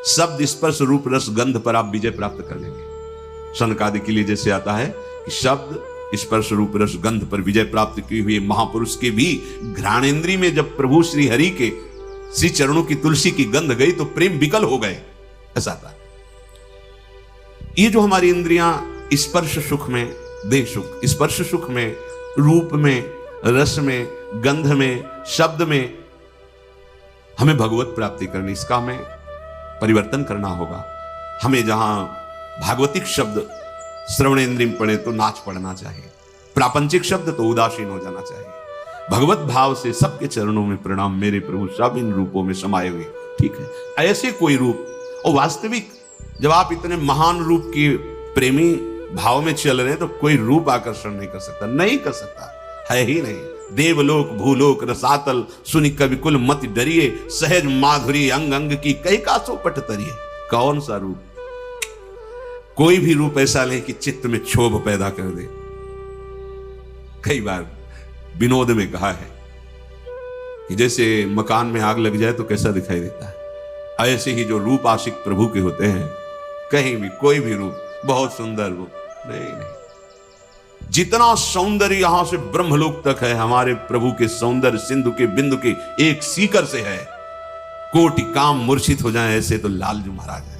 शब्द स्पर्श रूप रस गंध पर आप विजय प्राप्त कर लेंगे। सनकादि के लिए जैसे आता है कि शब्द स्पर्श रूप रस गंध पर विजय प्राप्त की हुई महापुरुष के भी घ्राणेन्द्री में जब प्रभु श्री हरि के श्री चरणों की तुलसी की गंध गई तो प्रेम विकल हो गए, ऐसा था। ये जो हमारी इंद्रियां स्पर्श सुख में, देह सुख, स्पर्श सुख में, रूप में, रस में, गंध में, शब्द में हमें भगवत प्राप्ति करनी, इसका हमें परिवर्तन करना होगा। हमें जहां भागवतिक शब्द श्रवणेन्द्रिय में पड़े तो नाच पड़ना चाहिए, प्रापंचिक शब्द तो उदासीन हो जाना चाहिए। भगवत भाव से सबके चरणों में प्रणाम, मेरे प्रभु सब इन रूपों में समाये हुए, ठीक है। ऐसे कोई रूप, और वास्तविक जब आप इतने महान रूप के प्रेमी भाव में चल रहे हैं तो कोई रूप आकर्षण नहीं कर सकता, नहीं कर सकता, है ही नहीं। देवलोक भूलोक रसातल सुनि कवि कुल मत डरिए, सहज माधुरी अंग अंग की कई कासो पट तरिए। कौन सा रूप? कोई भी रूप ऐसा ले कि चित्त में क्षोभ पैदा कर दे। कई बार विनोद में कहा है कि जैसे मकान में आग लग जाए तो कैसा दिखाई देता है, ऐसे ही जो रूप आशिक प्रभु के होते हैं, कहीं भी कोई भी रूप, बहुत सुंदर रूप नहीं। जितना सौंदर्य यहां से ब्रह्मलोक तक है, हमारे प्रभु के सौंदर्य सिंधु के बिंदु के एक सीकर से है। कोटि काम मूर्छित हो जाए ऐसे तो लालजू महाराज है।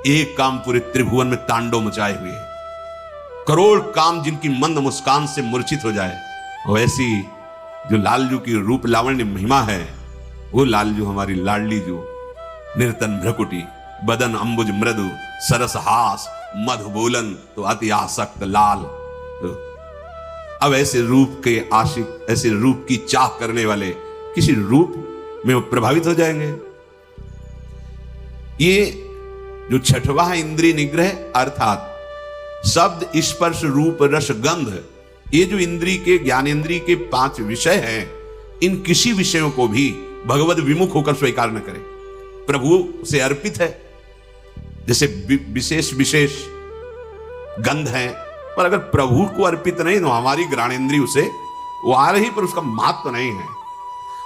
एक काम पूरे त्रिभुवन में तांडव मचाए हुए, करोड़ काम जिनकी मंद मुस्कान से मूर्छित हो जाए, वैसी जो लालजू की रूप लावण्य महिमा है, वो लालजू हमारी लाडली जो निर्तन भ्रकुटी, बदन अंबुज मृदु, सरस हास, मधु बोलन तो अति आसक्त लाल। तो अब ऐसे रूप के आशिक, ऐसे रूप की चाह करने वाले किसी रूप में वो प्रभावित हो जाएंगे। ये जो छठवां इंद्रिय निग्रह अर्थात शब्द, स्पर्श, रूप, रस, गंध, ये जो इंद्रिय के, ज्ञानेंद्रिय के 5 विषय हैं, इन किसी विषयों को भी भगवद विमुख होकर स्वीकार न करें। प्रभु से अर्पित है, जैसे विशेष विशेष गंध है, पर अगर प्रभु को अर्पित नहीं तो हमारी ज्ञानेंद्रिय उसे वो आ रही पर उसका महत्व नहीं है।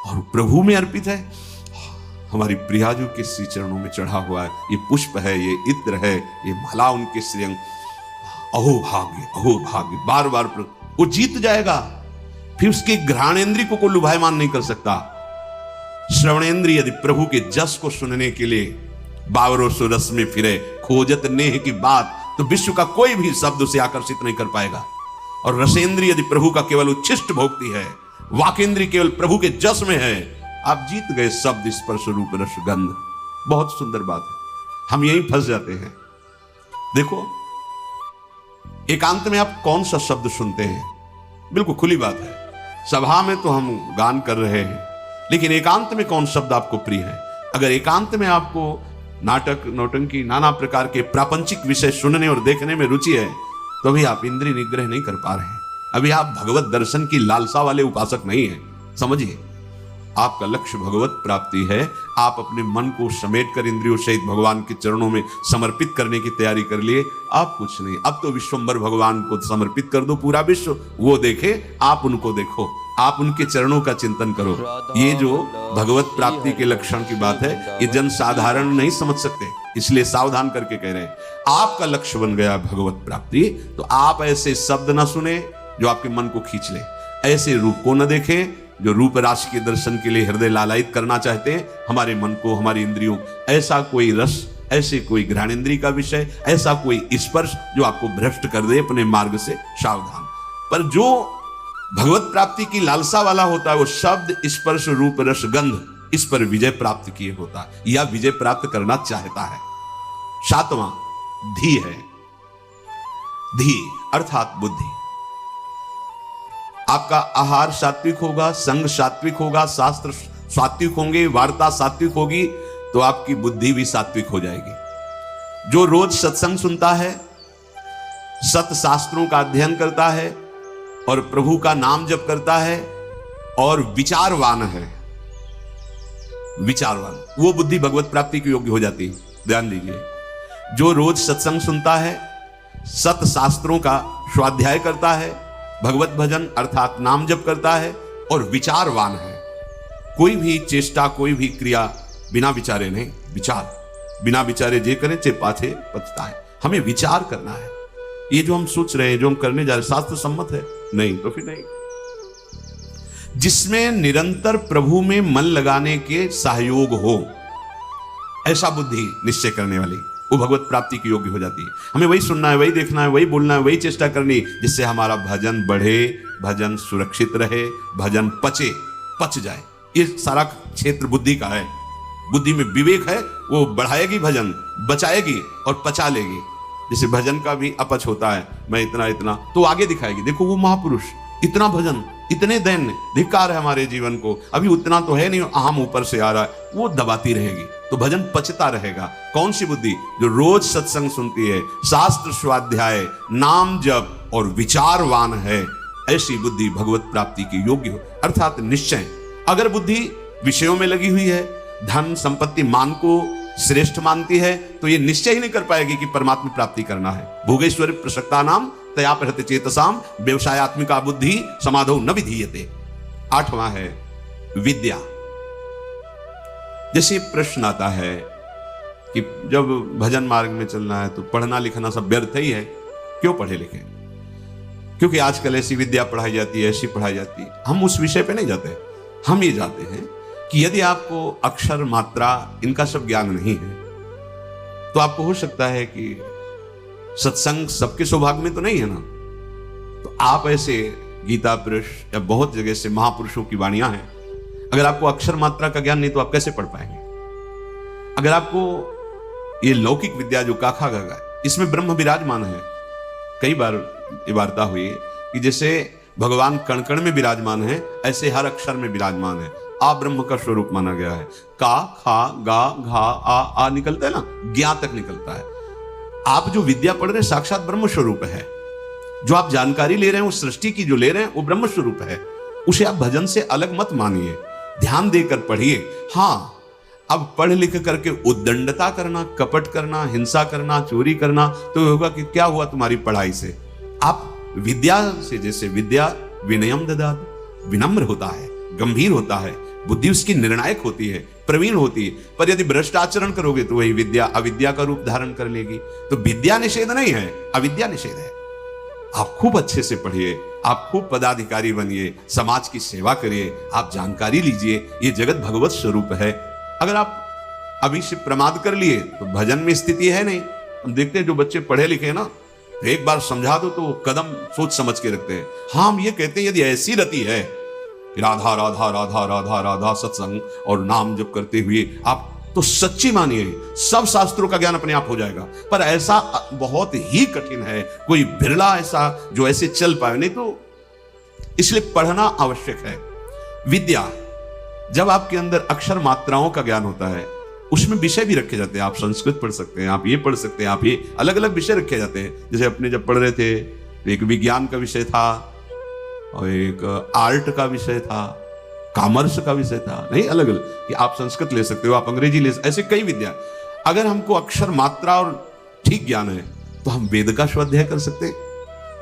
और प्रभु में अर्पित है, हमारी प्रियाजू के श्री चरणों में चढ़ा हुआ है, ये पुष्प है, ये इत्र है, ये माला उनके श्रीअंग, अहो भाग्य, बार बार वो जीत जाएगा। फिर उसके घ्राणेंद्रिय को लुभायमान नहीं कर सकता। श्रवणेंद्रिय यदि प्रभु के जस को सुनने के लिए बावरों सो रस में फिरे, खोजत नेह की बात, तो विश्व का कोई भी शब्द उसे आकर्षित नहीं कर पाएगा। और रसेंद्रिय यदि प्रभु का केवल उच्छिष्ट भोगती है, वाकेंद्रिय केवल प्रभु के जस में है, आप जीत गए शब्द, स्पर्श, रूप, रस, गंध। बहुत सुंदर बात है, हम यहीं फंस जाते हैं। देखो, एकांत में आप कौन सा शब्द सुनते हैं? बिल्कुल खुली बात है, सभा में तो हम गान कर रहे हैं, लेकिन एकांत में कौन शब्द आपको प्रिय है? अगर एकांत में आपको नाटक, नौटंकी, नाना प्रकार के प्रापंचिक विषय सुनने और देखने में रुचि है, तो अभी आप इंद्रिय निग्रह नहीं कर पा रहे हैं। अभी आप भगवत दर्शन की लालसा वाले उपासक नहीं हैं। समझिए, आपका लक्ष्य भगवत प्राप्ति है। आप अपने मन को समेटकर इंद्रियों सहित भगवान के चरणों में समर्पित करने की तैयारी कर लिए। आप कुछ नहीं, अब तो विश्वंभर भगवान को समर्पित कर दो, पूरा विश्व वो देखे, आप उनको देखो, आप उनके चरणों का चिंतन करो। ये जो भगवत प्राप्ति के लक्षण की बात है, ये जन साधारण नहीं समझ सकते, इसलिए सावधान करके कह रहे हैं। आपका लक्ष्य बन गया भगवत प्राप्ति, तो आप ऐसे शब्द ना सुने जो आपके मन को खींच ले, ऐसे रूप को न देखें जो रूप राशि के दर्शन के लिए हृदय लालायित करना चाहते हैं हमारे मन को, हमारी इंद्रियों। ऐसा कोई रस, ऐसे कोई घ्राणेंद्रिय का विषय, ऐसा कोई स्पर्श जो आपको भ्रष्ट कर दे अपने मार्ग से, सावधान। पर जो भगवत प्राप्ति की लालसा वाला होता है, वो शब्द, स्पर्श, रूप, रस, गंध, इस पर विजय प्राप्त किए होता है या विजय प्राप्त करना चाहता है। 7वां धी है। धी अर्थात बुद्धि। आपका आहार सात्विक होगा, संग सात्विक होगा, शास्त्र सात्विक होंगे, वार्ता सात्विक होगी, तो आपकी बुद्धि भी सात्विक हो जाएगी। जो रोज सत्संग सुनता है, सत शास्त्रों का अध्ययन करता है और प्रभु का नाम जप करता है और विचारवान है, विचारवान, वो बुद्धि भगवत प्राप्ति की योग्य हो जाती है। ध्यान दीजिए, जो रोज सत्संग सुनता है, सत शास्त्रों का स्वाध्याय करता है, भगवत भजन अर्थात नाम जप करता है और विचारवान है। कोई भी चेष्टा, कोई भी क्रिया बिना विचारे नहीं, विचार बिना विचारे जे करें चे पाछे पछताए। हमें विचार करना है, ये जो हम सोच रहे हैं, जो हम करने जा रहे हैं, शास्त्र सम्मत है? नहीं, तो फिर नहीं। जिसमें निरंतर प्रभु में मन लगाने के सहयोग हो, ऐसा बुद्धि निश्चय करने वाली, वो भगवत प्राप्ति की योग्य हो जाती है। हमें वही सुनना है, वही देखना है, वही बोलना है, वही चेष्टा करनी, जिससे हमारा भजन बढ़े, भजन सुरक्षित रहे, भजन पच जाए। ये सारा क्षेत्र बुद्धि का है। बुद्धि में विवेक है, वो बढ़ाएगी भजन, बचाएगी और पचा लेगी। जैसे भजन का भी अपच होता है, मैं इतना तो आगे दिखाएगी, देखो वो महापुरुष इतना भजन, इतने दैन्य, धिक्कार है हमारे जीवन को, अभी उतना तो है नहीं, अहम ऊपर से आ रहा है, वो दबाती रहेगी, तो भजन पचता रहेगा। कौन सी बुद्धि? जो रोज सत्संग सुनती है, शास्त्र स्वाध्याय, नाम जप और विचारवान है, ऐसी बुद्धि भगवत प्राप्ति की योग्य हो, अर्थात निश्चय। अगर बुद्धि विषयों में लगी हुई है, धन संपत्ति मान को श्रेष्ठ मानती है तो ये निश्चय ही नहीं कर पाएगी कि परमात्मा प्राप्ति करना है। भोगेश्वर प्रसक्ता नाम तया प्रहत चेतसाम व्यवसायत्मिका बुद्धि समाधो न विधीयते। 8वां है विद्या। जैसे प्रश्न आता है कि जब भजन मार्ग में चलना है तो पढ़ना लिखना सब व्यर्थ ही है, क्यों पढ़े लिखे? क्योंकि आजकल ऐसी विद्या पढ़ाई जाती है, ऐसी पढ़ाई जाती है। हम उस विषय पे नहीं जाते, हम ये जाते हैं कि यदि आपको अक्षर मात्रा इनका सब ज्ञान नहीं है तो आपको हो सकता है कि सत्संग सबके सौभाग्य में तो नहीं है ना, तो आप ऐसे गीता पुरुष या बहुत जगह से महापुरुषों की वाणियां हैं, अगर आपको अक्षर मात्रा का ज्ञान नहीं तो आप कैसे पढ़ पाएंगे? अगर आपको ये लौकिक विद्या जो काखा गगा इसमें ब्रह्म विराजमान है, कई बार ये वार्ता हुई कि जैसे भगवान कण कण में विराजमान है ऐसे हर अक्षर में विराजमान है। आ ब्रह्म का स्वरूप माना गया है। का खा गा घा आ निकलता है ना, ज्ञा तक निकलता है। आप जो विद्या पढ़ रहे हैं साक्षात ब्रह्म स्वरूप है। जो आप जानकारी ले रहे हैं उस सृष्टि की जो ले रहे हैं वो ब्रह्म स्वरूप है। उसे आप भजन से अलग मत मानिए, ध्यान देकर पढ़िए। हाँ, अब पढ़ लिख करके उद्दंडता करना, कपट करना, हिंसा करना, चोरी करना तो होगा कि क्या हुआ तुम्हारी पढ़ाई से? आप विद्या से, जैसे विद्या विनयम ददात, विनम्र होता है, गंभीर होता है, बुद्धि उसकी निर्णायक होती है, प्रवीण होती है। पर यदि भ्रष्ट आचरण करोगे तो वही विद्या अविद्या का रूप धारण कर लेगी। तो विद्या निषेध नहीं है, अविद्या निषेध है। आप खूब अच्छे से पढ़िए, आप खूब पदाधिकारी बनिए, समाज की सेवा करिए, आप जानकारी लीजिए, ये जगत भगवत स्वरूप है। अगर आप अभी से प्रमाद कर लिए तो भजन में स्थिति है नहीं। हम देखते हैं जो बच्चे पढ़े लिखे हैं ना, एक बार समझा दो तो कदम सोच समझ के रखते हैं। हाँ, हम ये कहते हैं यदि ऐसी रति है कि राधा राधा राधा राधा राधा सत्संग और नाम जप करते हुए आप तो सच्ची मानिए सब शास्त्रों का ज्ञान अपने आप हो जाएगा। पर ऐसा बहुत ही कठिन है, कोई बिरला ऐसा जो ऐसे चल पाए, नहीं तो इसलिए पढ़ना आवश्यक है। विद्या, जब आपके अंदर अक्षर मात्राओं का ज्ञान होता है उसमें विषय भी रखे जाते हैं। आप संस्कृत पढ़ सकते हैं, आप ये पढ़ सकते हैं, आप ये अलग अलग विषय रखे जाते हैं। जैसे अपने जब पढ़ रहे थे एक विज्ञान का विषय था और एक आर्ट का विषय था, कॉमर्स का विषय था, नहीं अलग अलग कि आप संस्कृत ले सकते हो, आप अंग्रेजी ले सकते, ऐसे कई विद्या। अगर हमको अक्षर मात्रा और ठीक ज्ञान है तो हम वेद का स्वाध्याय कर सकते हैं,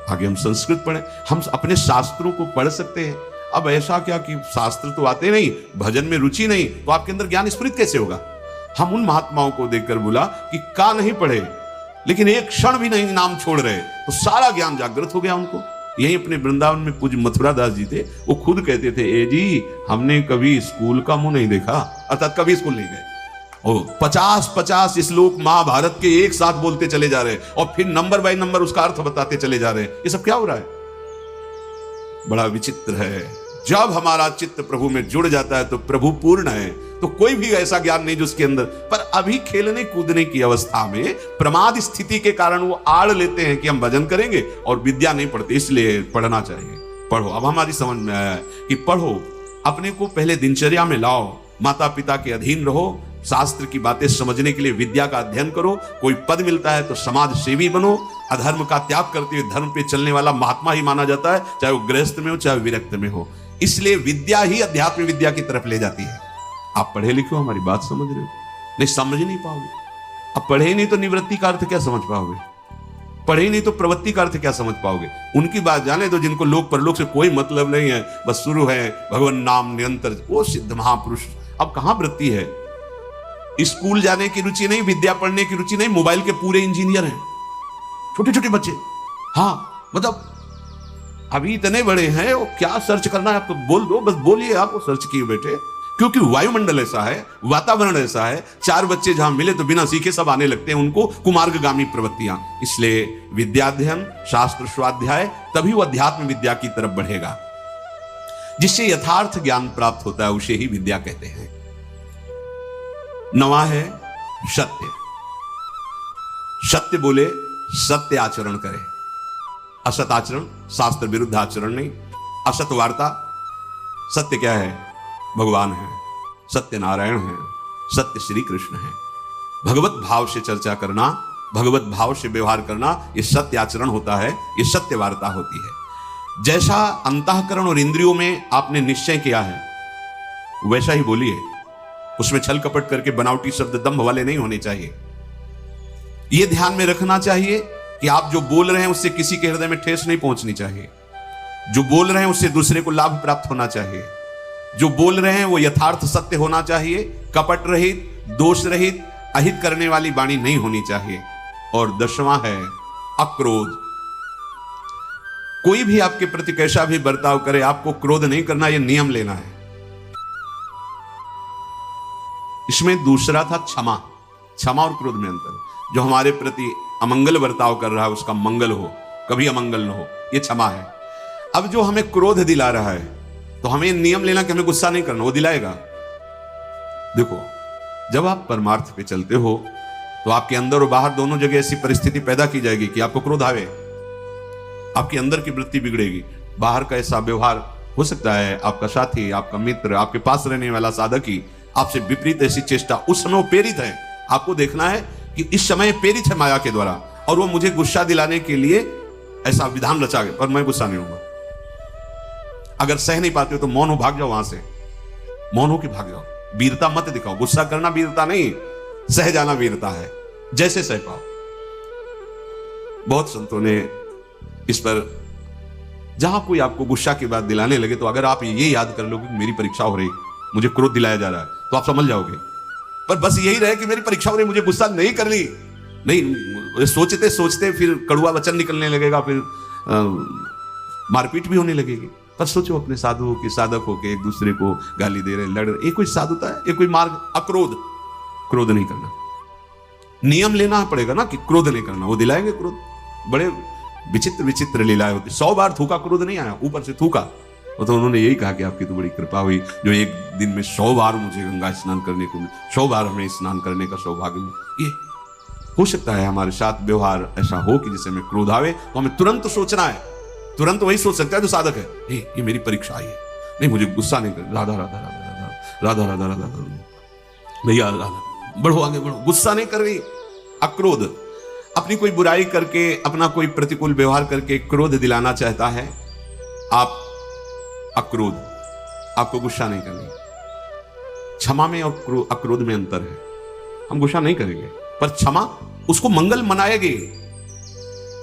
आगे हम संस्कृत पढ़े, हम अपने शास्त्रों को पढ़ सकते हैं। अब ऐसा क्या कि शास्त्र तो आते नहीं, भजन में रुचि नहीं, तो आपके अंदर ज्ञान स्फुरित कैसे होगा? हम उन महात्माओं को देखकर बोला कि का नहीं पढ़े लेकिन एक क्षण भी नहीं नाम छोड़ रहे, तो सारा ज्ञान जागृत हो गया उनको। यही अपने वृंदावन में पूज्य मथुरा दास जी थे, वो खुद कहते थे, ए जी हमने कभी स्कूल का मुंह नहीं देखा, अर्थात कभी स्कूल नहीं गए। और 50-50 श्लोक महाभारत के एक साथ बोलते चले जा रहे और फिर नंबर बाय नंबर उसका अर्थ बताते चले जा रहे। ये सब क्या हो रहा है? बड़ा विचित्र है। जब हमारा चित्त प्रभु में जुड़ जाता है तो प्रभु पूर्ण है, तो कोई भी ऐसा ज्ञान नहीं जिसके अंदर। पर अभी खेलने कूदने की अवस्था में प्रमाद स्थिति के कारण वो आड़ लेते हैं कि हम भजन करेंगे और विद्या नहीं पढ़ते, इसलिए पढ़ना चाहिए। पढ़ो, अब हमारी समझ में आया है कि पढ़ो, अपने को पहले दिनचर्या में लाओ, माता पिता के अधीन रहो, शास्त्र की बातें समझने के लिए विद्या का अध्ययन करो। कोई पद मिलता है तो समाज सेवी बनो। अधर्म का त्याग करते हुए धर्म पे चलने वाला महात्मा ही माना जाता है, चाहे वो गृहस्थ में हो चाहे विरक्त में हो। इसलिए विद्या ही अध्यात्म विद्या की तरफ ले जाती है। आप पढ़े लिखे हो, हमारी बात समझ रहे हो? नहीं समझ नहीं पाओगे। अब पढ़े ही नहीं तो निवृत्ति का अर्थ क्या समझ पाओगे? पढ़े ही नहीं तो प्रवृत्ति का अर्थ क्या समझ पाओगे? उनकी बात जाने दो जिनको लोक परलोक से कोई मतलब नहीं है, बस शुरू है भगवान नाम निरंतर, वो सिद्ध महापुरुष। अब कहां वृत्ति है? स्कूल जाने की रुचि नहीं, विद्या पढ़ने की रुचि नहीं, मोबाइल के पूरे इंजीनियर हैं छोटे छोटे बच्चे। हाँ, मतलब अभी इतने बड़े हैं, वो क्या सर्च करना है आपको बोल दो, बस बोलिए, आप वो सर्च किए बैठे। क्योंकि वायुमंडल ऐसा है, वातावरण ऐसा है, 4 बच्चे जहां मिले तो बिना सीखे सब आने लगते हैं उनको कुमार्गगामी प्रवृत्तियां। इसलिए विद्याध्ययन, शास्त्र स्वाध्याय, तभी वो अध्यात्म विद्या की तरफ बढ़ेगा। जिससे यथार्थ ज्ञान प्राप्त होता है उसे ही विद्या कहते हैं। 9वां है सत्य। सत्य बोले, सत्य आचरण करे। असत आचरण, शास्त्र विरुद्ध आचरण नहीं। असत वार्ता। सत्य क्या है? भगवान है, सत्य नारायण है, सत्य श्री कृष्ण है। भगवत भाव से चर्चा करना, भगवत भाव से व्यवहार करना, यह सत्य आचरण होता है, यह सत्य वार्ता होती है। जैसा अंतःकरण और इंद्रियों में आपने निश्चय किया है वैसा ही बोलिए। उसमें छल कपट करके बनावटी शब्द दंभ वाले नहीं होने चाहिए। यह ध्यान में रखना चाहिए कि आप जो बोल रहे हैं उससे किसी के हृदय में ठेस नहीं पहुंचनी चाहिए। जो बोल रहे हैं उससे दूसरे को लाभ प्राप्त होना चाहिए। जो बोल रहे हैं वो यथार्थ सत्य होना चाहिए, कपट रहित, दोष रहित, अहित करने वाली वाणी नहीं होनी चाहिए। और 10वां है अक्रोध। कोई भी आपके प्रति कैसा भी बर्ताव करे, आपको क्रोध नहीं करना, यह नियम लेना है। इसमें दूसरा था क्षमा। क्षमा और क्रोध में अंतर। जो हमारे प्रति अमंगल बर्ताव कर रहा है उसका मंगल हो, कभी अमंगल न हो, यह क्षमा है। अब जो हमें क्रोध दिला रहा है तो हमें नियम लेना कि हमें गुस्सा नहीं करना, वो दिलाएगा। देखो, जब आप परमार्थ पे चलते हो तो आपके अंदर और बाहर दोनों जगह ऐसी परिस्थिति पैदा की जाएगी कि आपको क्रोध आवे, आपके अंदर की वृत्ति बिगड़ेगी। बाहर का ऐसा व्यवहार हो सकता है, आपका साथी, आपका मित्र, आपके पास रहने वाला साधक ही आपसे विपरीत ऐसी चेष्टा, उस समय वो प्रेरित है। आपको देखना है कि इस समय प्रेरित है माया के द्वारा और वो मुझे गुस्सा दिलाने के लिए ऐसा विधान रचा गया, पर मैं गुस्सा नहीं होऊंगा। अगर सह नहीं पाते हो तो मौन हो, भाग जाओ वहां से, मौन हो के भाग जाओ। वीरता मत दिखाओ। गुस्सा करना वीरता नहीं, सह जाना वीरता है, जैसे सह पाओ। बहुत संतों ने इस पर, जहां कोई आपको गुस्सा की बात दिलाने लगे तो अगर आप ये याद कर लो कि मेरी परीक्षा हो रही, मुझे क्रोध दिलाया जा रहा है, तो आप समझ जाओगे। पर बस यही रहे कि मेरी परीक्षा हो रही, मुझे गुस्सा नहीं करनी, नहीं, सोचते सोचते फिर कड़वा वचन निकलने लगेगा, फिर मारपीट भी होने लगेगी। पर सोचो अपने साधुओं के, साधक होके एक दूसरे को गाली दे रहे, लड़ रहे, ये कोई साधुता है? ये कोई मार्ग? अक्रोध, क्रोध नहीं करना। नियम लेना पड़ेगा ना कि क्रोध नहीं करना, वो दिलाएंगे क्रोध। बड़े विचित्र विचित्र लीलाएं होती। 100 बार थूका, क्रोध नहीं आया, ऊपर से थूका। तो उन्होंने यही कहा कि आपकी तो बड़ी कृपा हुई जो एक दिन में 100 बार मुझे गंगा स्नान करने को, 100 बार हमें स्नान करने का सौभाग्य मिला। ये हो सकता है हमारे साथ व्यवहार ऐसा हो कि जिससे हमें क्रोध आवे तो हमें तुरंत सोचना है। तुरंत वही सोच सकता है जो साधक है, ये मेरी परीक्षा आई है, नहीं मुझे गुस्सा नहीं कर, राधा राधा राधा राधा राधा राधा राधा, भैया राधा, बढ़ो आगे बढ़ो, गुस्सा नहीं कर रही। अक्रोध, अपनी कोई बुराई करके, अपना कोई प्रतिकूल व्यवहार करके क्रोध दिलाना चाहता है, आप अक्रोध, आपको गुस्सा नहीं करनी। क्षमा में और अक्रोध में अंतर है। हम गुस्सा नहीं करेंगे, पर क्षमा उसको मंगल मनाएगी,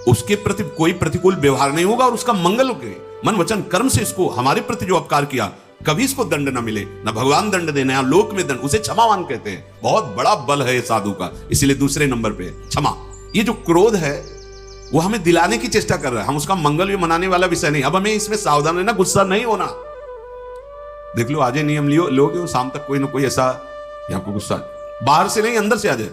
उसके प्रति कोई प्रतिकूल व्यवहार नहीं होगा और उसका मंगल होगा। मन वचन कर्म से इसको, हमारे प्रति जो अपकार किया, कभी इसको दंड ना मिले, ना भगवान दंड देने, ना लोक में दंड, उसे क्षमावान कहते हैं। बहुत बड़ा बल है साधु का, इसलिए दूसरे नंबर पे क्षमा। ये जो क्रोध है वो हमें दिलाने की चेष्टा कर रहा है, हम उसका मंगल भी मनाने वाला विषय नहीं। अब हमें इसमें सावधान रहना, गुस्सा नहीं होना। देख लो, आज नियम लियो लोगे, शाम तक कोई ना कोई ऐसा आपको गुस्सा बाहर से नहीं अंदर से आ जाए।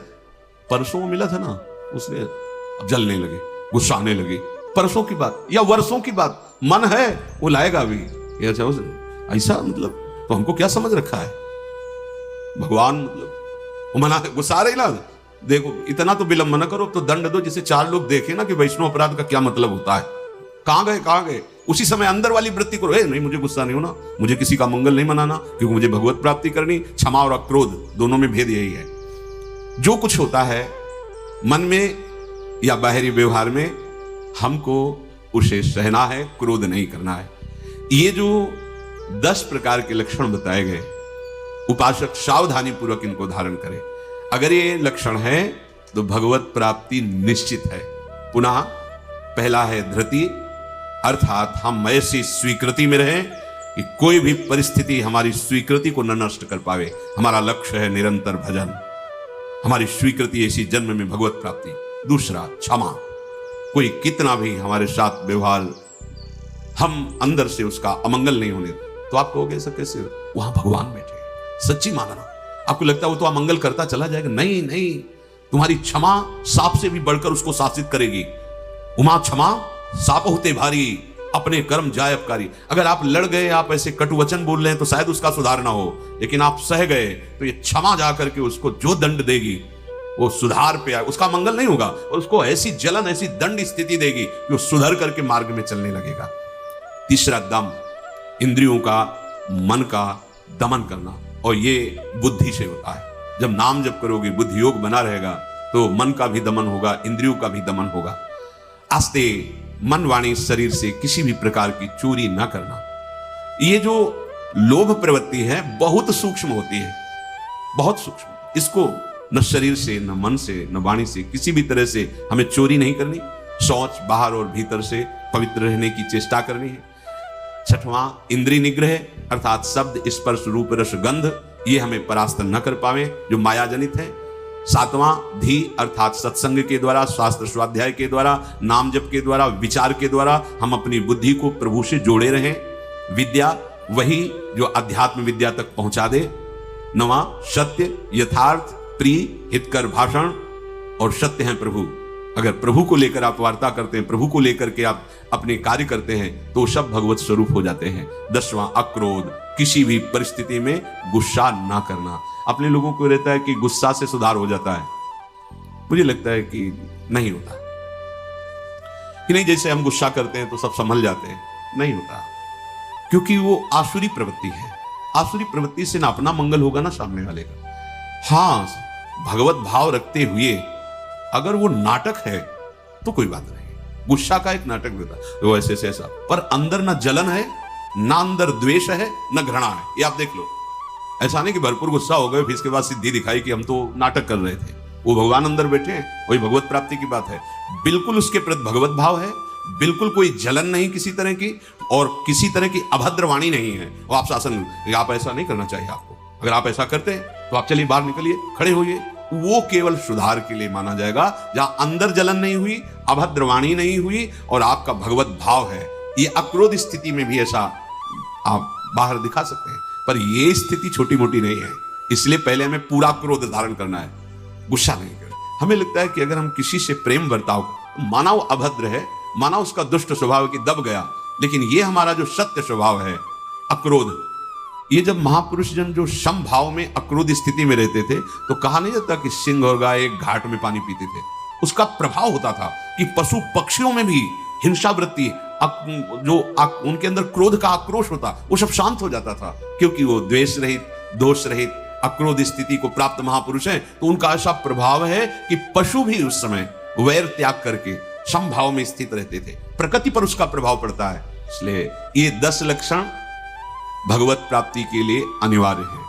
परसों मिला था ना, उसने अब जलने लगे, गुस्सा आने लगे। परसों की बात या वर्षों की बात, मन है वो लाएगा अभी। अच्छा ऐसा मतलब, तो हमको क्या समझ रखा है भगवान, मतलब वो मना गुस्सा रही ना, देखो इतना तो विलंब न करो, तो दंड दो, जिसे 4 लोग देखे ना कि वैष्णव अपराध का क्या मतलब होता है। कहां गए उसी समय अंदर वाली वृत्ति करो, नहीं मुझे गुस्सा नहीं होना, मुझे किसी का मंगल नहीं मनाना, क्योंकि मुझे भगवत प्राप्ति करनी। क्षमा और अक्रोध दोनों में भेद यही है। जो कुछ होता है मन में या बाहरी व्यवहार में, हमको उसे सहना है, क्रोध नहीं करना है। ये जो 10 प्रकार के लक्षण बताए गए, उपासक सावधानी पूर्वक इनको धारण करे। अगर ये लक्षण है तो भगवत प्राप्ति निश्चित है। पुनः पहला है धृति, अर्थात हम ऐसी स्वीकृति में रहें कि कोई भी परिस्थिति हमारी स्वीकृति को न नष्ट कर पावे। हमारा लक्ष्य है निरंतर भजन, हमारी स्वीकृति ऐसी जन्म में भगवत प्राप्ति। दूसरा क्षमा, कोई कितना भी हमारे साथ व्यवहार, हम अंदर से उसका अमंगल नहीं होने, तो आप कहोगे ऐसा कैसे, वहां भगवान बैठे, सच्ची मानना। आपको लगता है वो तो अमंगल करता चला जाएगा, नहीं, तुम्हारी क्षमा सांप से भी बढ़कर उसको शासित करेगी। उमा क्षमा साप होते भारी, अपने कर्म जाय अपकारी। अगर आप लड़ गए, आप ऐसे कटु वचन बोल रहे हैं तो शायद उसका सुधार ना हो, लेकिन आप सह गए तो ये क्षमा जाकर के उसको जो दंड देगी वो सुधार पे आए, उसका मंगल नहीं होगा और उसको ऐसी जलन, ऐसी दंड स्थिति देगी कि वो सुधर करके मार्ग में चलने लगेगा। तीसरा दम, इंद्रियों का, मन का दमन करना, और ये बुद्धि से होता है। जब नाम जप करोगे, बुद्धि योग बना रहेगा, तो मन का भी दमन होगा, इंद्रियों का भी दमन होगा। आस्ते मन वाणी शरीर से किसी भी प्रकार की चोरी ना करना। ये जो लोभ प्रवृत्ति है बहुत सूक्ष्म होती है, बहुत सूक्ष्म। इसको न शरीर से, न मन से, न वाणी से, किसी भी तरह से हमें चोरी नहीं करनी। शौच बाहर और भीतर से पवित्र रहने की चेष्टा करनी है। छठवां, इंद्रिय निग्रह अर्थात शब्द, स्पर्श, रूप, रस, गंध, ये हमें परास्त न कर पावे जो माया जनित है। सातवां, धी अर्थात सत्संग के द्वारा, शास्त्र स्वाध्याय के द्वारा, नाम जप के द्वारा, विचार के द्वारा हम अपनी बुद्धि को प्रभु से जोड़े रहें। विद्या, वही जो अध्यात्म विद्या तक पहुंचा दे। नवा, सत्य, यथार्थ, प्रिय, हितकर भाषण, और सत्य है प्रभु। अगर प्रभु को लेकर आप वार्ता करते हैं, प्रभु को लेकर के आप अपने कार्य करते हैं, तो सब भगवत स्वरूप हो जाते हैं। 10वां, अक्रोध, किसी भी परिस्थिति में गुस्सा ना करना। अपने लोगों को रहता है कि गुस्सा से सुधार हो जाता है, मुझे लगता है कि नहीं होता, कि नहीं जैसे हम गुस्सा करते हैं तो सब संभल जाते हैं, नहीं होता, क्योंकि वो आसुरी प्रवृत्ति है। आसुरी प्रवृत्ति से ना अपना मंगल होगा ना सामने वाले का। हाँ, भगवत भाव रखते हुए अगर वो नाटक है तो कोई बात नहीं, गुस्सा का एक नाटक होता है वो ऐसे ऐसा, पर अंदर ना जलन है, ना अंदर द्वेष है, ना घृणा है। ये आप देख लो, ऐसा नहीं कि भरपूर गुस्सा हो गए फिर इसके बाद सिद्धि दिखाई कि हम तो नाटक कर रहे थे। वो भगवान अंदर बैठे हैं, वही भगवत प्राप्ति की बात है। बिल्कुल उसके प्रति भगवत भाव है, बिल्कुल कोई जलन नहीं किसी तरह की, और किसी तरह की अभद्र वाणी नहीं है। और आप शासन, आप ऐसा नहीं करना चाहिए आपको, अगर आप ऐसा करते हैं तो आप चलिए बाहर निकलिए, खड़े होइए। वो केवल सुधार के लिए माना जाएगा, जहां अंदर जलन नहीं हुई, अभद्र वाणी नहीं हुई और आपका भगवत भाव है। ये अक्रोध स्थिति में भी ऐसा आप बाहर दिखा सकते हैं, पर ये स्थिति छोटी मोटी नहीं है। इसलिए पहले हमें पूरा क्रोध धारण करना है, गुस्सा नहीं करना। हमें लगता है कि अगर हम किसी से प्रेम बर्ताव, माना वो अभद्र है, माना उसका दुष्ट स्वभाव की दब गया, लेकिन ये हमारा जो सत्य स्वभाव है अक्रोध, ये जब महापुरुष जन जो सम भाव में अक्रोध स्थिति में रहते थे, तो कहा नहीं जाता कि सिंह और गाय एक घाट में पानी पीते थे। उसका प्रभाव होता था कि पशु पक्षियों में भी हिंसा वृत्ति, जो उनके अंदर क्रोध का आक्रोश होता, वो सब शांत हो जाता था, क्योंकि वो द्वेष रहित, दोष रहित अक्रोध स्थिति को प्राप्त महापुरुष हैं। तो उनका ऐसा प्रभाव है कि पशु भी उस समय वैर त्याग करके समभाव में स्थित रहते थे। प्रकृति पर उसका प्रभाव पड़ता है। इसलिए ये 10 लक्षण भगवत प्राप्ति के लिए अनिवार्य है।